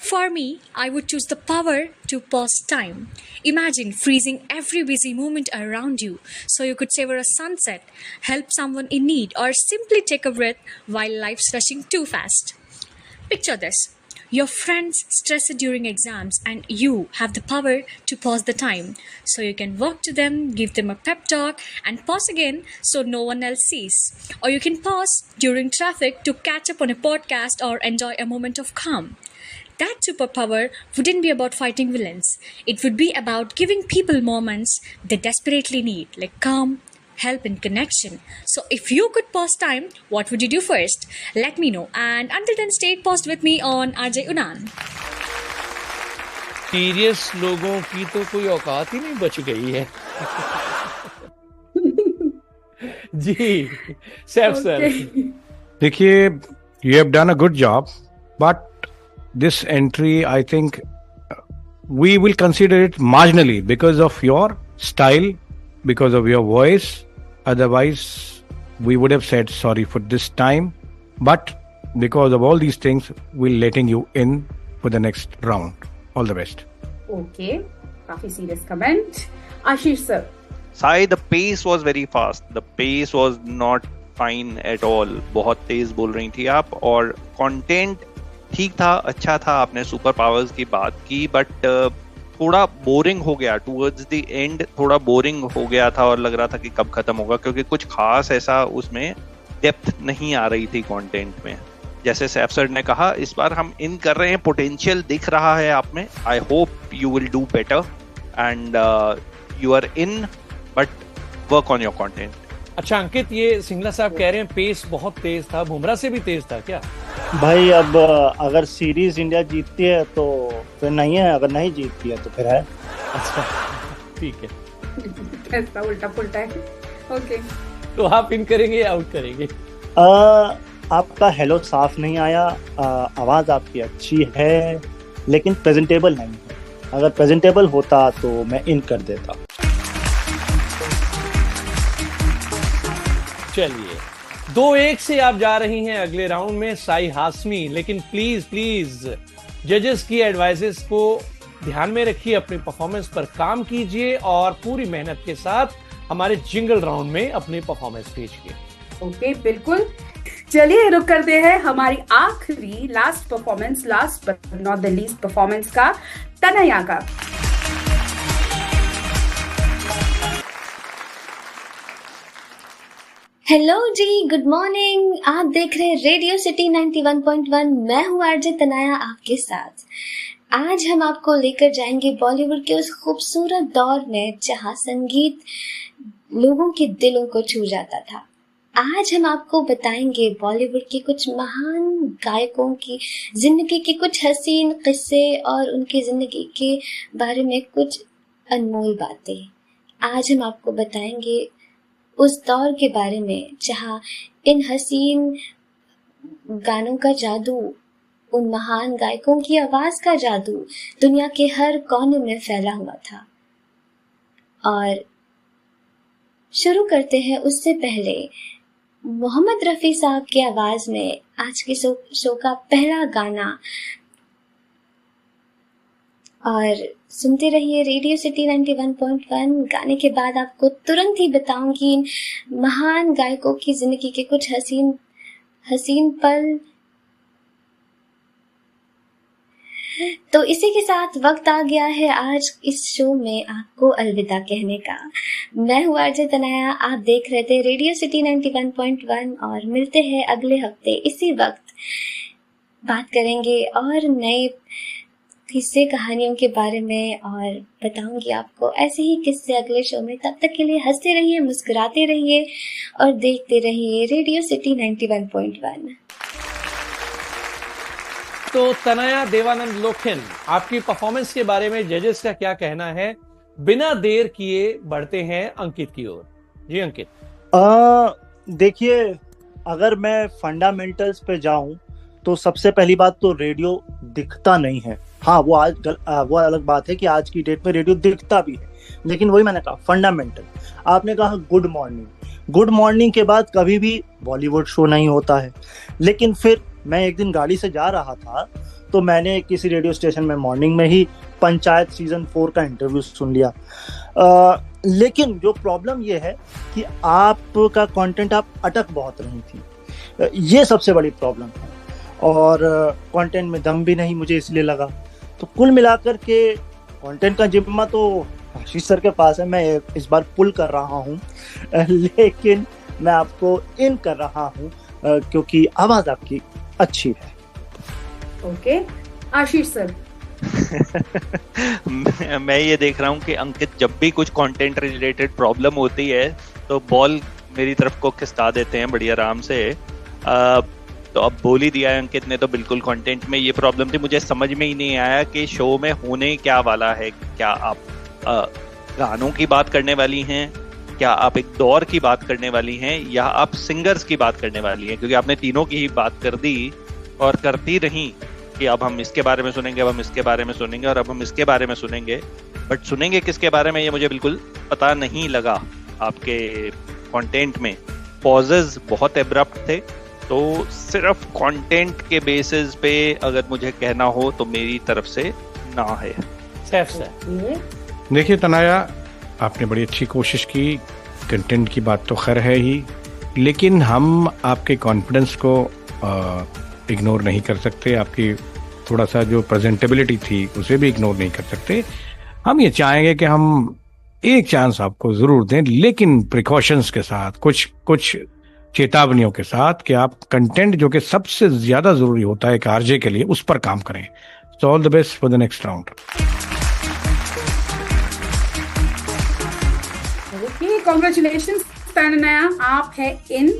For me, I would choose the power to pause time. Imagine freezing every busy moment around you so you could savor a sunset, help someone in need, or simply take a breath while life's rushing too fast. Picture this. Your friends stressed during exams and you have the power to pause the time. So you can walk to them, give them a pep talk and pause again so no one else sees. Or you can pause during traffic to catch up on a podcast or enjoy a moment of calm. That superpower wouldn't be about fighting villains. It would be about giving people moments they desperately need, like calm, help and connection. So if you could pause time, what would you do first? Let me know. And until then, stay paused with me on RJ Udan. Serious लोगों की तो कोई औकात ही नहीं बच गई है. जी Saif sir. देखिए, you have done a good job, but this entry, I think we will consider it marginally because of your style, because of your voice. Otherwise, we would have said sorry for this time. But because of all these things, we're letting you in for the next round. All the best. Okay, काफी serious comment. Ashish sir. Sai, the pace was very fast. The pace was not fine at all. बहुत तेज बोल रही थी आप, और content ठीक था, अच्छा था. आपने सुपर पावर्स की बात की, बट थोड़ा बोरिंग हो गया टूवर्ड्स द एंड. थोड़ा बोरिंग हो गया था और लग रहा था कि कब खत्म होगा, क्योंकि कुछ खास ऐसा उसमें डेप्थ नहीं आ रही थी कंटेंट में. जैसे सैफ सर ने कहा, इस बार हम इन कर रहे हैं, पोटेंशियल दिख रहा है आप में. I hope you will do better and you are in, but work on your content. अच्छा अंकित, ये सिंगला साहब कह रहे हैं पेस बहुत तेज था, बुमराह से भी तेज था क्या? भाई अब अगर सीरीज इंडिया जीतती है तो फिर नहीं है, अगर नहीं जीतती है तो फिर है. अच्छा ठीक है. ऐसा उल्टा पुल्टा है. ओके, तो आप इन करेंगे या आउट करेंगे? आपका हेलो साफ नहीं आया. आवाज आपकी अच्छी है लेकिन प्रेजेंटेबल नहीं है. अगर प्रेजेंटेबल होता तो मैं इन कर देता. चलिए 2-1 से आप जा रही हैं अगले राउंड में साई हाशमी. लेकिन प्लीज प्लीज जजेस की एडवाइसेस को ध्यान में रखिए, अपनी परफॉर्मेंस पर काम कीजिए और पूरी मेहनत के साथ हमारे जिंगल राउंड में अपनी परफॉर्मेंस भेजिए. ओके, बिल्कुल. चलिए रुक करते हैं हमारी आखिरी last performance, last but not the least performance का, तनया का. हेलो जी, गुड मॉर्निंग. आप देख रहे हैं रेडियो सिटी 91.1. मैं हूँ आरजे तनया आपके साथ. आज हम आपको लेकर जाएंगे बॉलीवुड के उस खूबसूरत दौर में जहाँ संगीत लोगों के दिलों को छू जाता था. आज हम आपको बताएंगे बॉलीवुड के कुछ महान गायकों की जिंदगी के कुछ हसीन किस्से और उनकी जिंदगी के बारे में कुछ अनमोल बातें. आज हम आपको बताएंगे उस दौर के बारे में जहाँ इन हसीन गानों का जादू, उन महान गायकों की आवाज का जादू दुनिया के हर कोने में फैला हुआ था. और शुरू करते हैं उससे पहले मोहम्मद रफी साहब की आवाज में आज के शो का पहला गाना. और सुनते रहिए रेडियो सिटी 91.1. गाने के बाद आपको तुरंत ही बताऊंगी इन महान गायकों की जिंदगी के कुछ हसीन पल. तो इसी के साथ वक्त आ गया है आज इस शो में आपको अलविदा कहने का. मैं हूँ आरजे तनया, आप देख रहे थे रेडियो सिटी 91.1 और मिलते हैं अगले हफ्ते इसी वक्त. बात करेंगे और नए किस्से कहानियों के बारे में और बताऊंगी आपको ऐसे ही किस्से अगले शो में. तब तक के लिए हंसते रहिए, मुस्कुराते रहिए और देखते रहिए रेडियो सिटी 91.1. तो तनया देवानंद लोखिन, आपकी परफॉर्मेंस के बारे में जजेस का क्या कहना है? बिना देर किए बढ़ते हैं अंकित की ओर. जी अंकित. देखिए, अगर मैं फंडामेंटल्स पे जाऊं तो सबसे पहली बात तो रेडियो दिखता नहीं है. हाँ, वो अलग बात है कि आज की डेट में रेडियो दिखता भी है, लेकिन वही मैंने कहा फंडामेंटल. आपने कहा गुड मॉर्निंग. गुड मॉर्निंग के बाद कभी भी बॉलीवुड शो नहीं होता है. लेकिन फिर मैं एक दिन गाड़ी से जा रहा था तो मैंने किसी रेडियो स्टेशन में मॉर्निंग में ही पंचायत सीजन 4 का इंटरव्यू सुन लिया. लेकिन जो प्रॉब्लम ये है कि आपका कंटेंट आप अटक बहुत रही थी. ये सबसे बड़ी प्रॉब्लम है. और कंटेंट में दम भी नहीं मुझे इसलिए लगा. तो कुल मिलाकर के कंटेंट का जिम्मा तो आशीष सर के पास है. मैं इस बार पुल कर रहा हूँ लेकिन मैं आपको इन कर रहा हूँ क्योंकि आवाज आपकी अच्छी है. ओके, आशीष सर. मैं ये देख रहा हूँ कि अंकित जब भी कुछ कंटेंट रिलेटेड प्रॉब्लम होती है तो बॉल मेरी तरफ को खिसका देते हैं बड़ी आराम से. तो अब बोल ही दिया है अंकित ने, तो बिल्कुल कंटेंट में ये प्रॉब्लम थी. मुझे समझ में ही नहीं आया कि शो में होने क्या वाला है. क्या आप गानों की बात करने वाली हैं, क्या आप एक दौर की बात करने वाली हैं, या आप सिंगर्स की बात करने वाली हैं? क्योंकि आपने तीनों की ही बात कर दी और करती रही. कि अब हम इसके बारे में सुनेंगे, अब हम इसके बारे में सुनेंगे और अब हम इसके बारे में सुनेंगे, बट सुनेंगे किसके बारे में ये मुझे बिल्कुल पता नहीं लगा। आपके कंटेंट में पॉजेज बहुत एब्रप्ट थे, तो सिर्फ कंटेंट के बेसिस पे अगर मुझे कहना हो तो मेरी तरफ से ना है। देखिए तनाया, आपने बड़ी अच्छी कोशिश की, कंटेंट की बात तो खैर है ही, लेकिन हम आपके कॉन्फिडेंस को इग्नोर नहीं कर सकते, आपकी थोड़ा सा जो प्रेजेंटेबिलिटी थी उसे भी इग्नोर नहीं कर सकते। हम ये चाहेंगे कि हम एक चांस आपको जरूर दें, लेकिन प्रिकॉशंस के साथ, कुछ चेतावनियों के साथ कि आप कंटेंट जो कि सबसे ज्यादा जरूरी होता है एक आरजे के लिए, उस पर काम करें। So all the best for the next round. Congratulations Tanaya, आप है इन।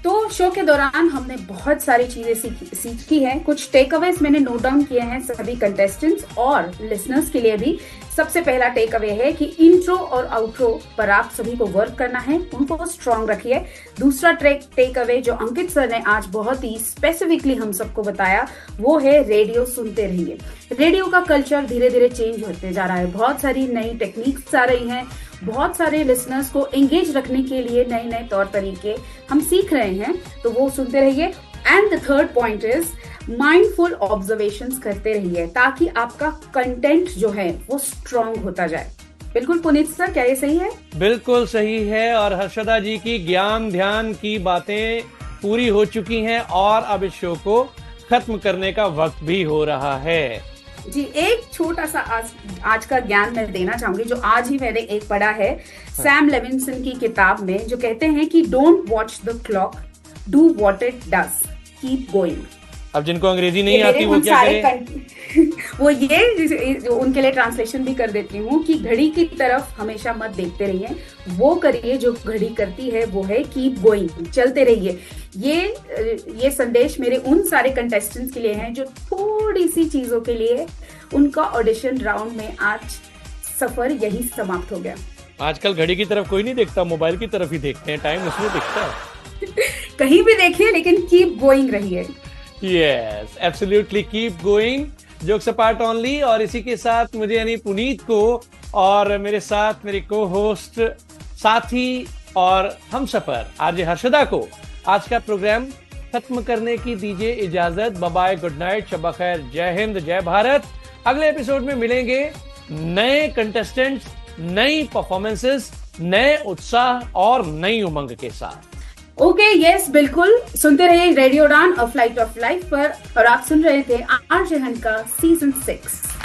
तो शो के दौरान हमने बहुत सारी चीजें सीखी हैं, कुछ टेक अवेज मैंने नोट डाउन किए हैं सभी कंटेस्टेंट्स और लिसनर्स के लिए भी। सबसे पहला टेक अवे है कि इंट्रो और आउट्रो पर आप सभी को वर्क करना है, उनको स्ट्रांग रखिए। दूसरा टेक अवे जो अंकित सर ने आज बहुत ही स्पेसिफिकली हम सबको बताया, वो है रेडियो सुनते रहिए। रेडियो का कल्चर धीरे धीरे चेंज होते जा रहा है, बहुत सारी नई टेक्निक्स आ रही हैं, बहुत सारे लिसनर्स को एंगेज रखने के लिए नए नए तौर तरीके हम सीख रहे हैं, तो वो सुनते रहिए। And the third point is mindful observations करते रहिए, ताकि आपका कंटेंट जो है वो स्ट्रांग होता जाए। बिल्कुल पुनीत सर, क्या ये सही है? बिल्कुल सही है, और हर्षदा जी की ज्ञान ध्यान की बातें पूरी हो चुकी हैं और अब इस शो को खत्म करने का वक्त भी हो रहा है। जी, एक छोटा सा आज का ज्ञान मैं देना चाहूंगी, जो आज ही मैंने एक पढ़ा है सैम लेविंसन की किताब में, जो कहते हैं कि don't watch the clock, do what it does, keep going. अब जिनको अंग्रेजी नहीं आती वो क्या करें? वो ये उनके लिए ट्रांसलेशन भी कर देती हूँ कि घड़ी की तरफ हमेशा मत देखते रहिए, वो करिए जो घड़ी करती है, वो है कीप गोइंग, चलते रहिए। ये संदेश मेरे उन सारे कंटेस्टेंट्स के लिए हैं जो थोड़ी सी चीजों के लिए उनका ऑडिशन राउंड में आज सफर यही समाप्त हो गया। आजकल घड़ी की तरफ कोई नहीं देखता, मोबाइल की तरफ ही देखते हैं, टाइम उसमें दिखता है। कहीं भी देखिए, लेकिन कीप गोइंग रहिए। Yes, absolutely keep going. Jokes apart only। और इसी के साथ मुझे यानी पुनीत को और मेरे साथ मेरे को होस्ट साथी और हमसफर आरजे हर्षदा को आज का प्रोग्राम खत्म करने की दीजिए इजाजत। बाय बाय, गुड नाइट, शब खैर, जय हिंद, जय भारत। अगले एपिसोड में मिलेंगे नए कंटेस्टेंट्स, नई परफॉर्मेंसेस, नए उत्साह और नई उमंग के साथ। ओके, यस, बिल्कुल सुनते रहिए radio Udaan, a flight of life पर, और आप सुन रहे थे आरजे हन का सीजन 6।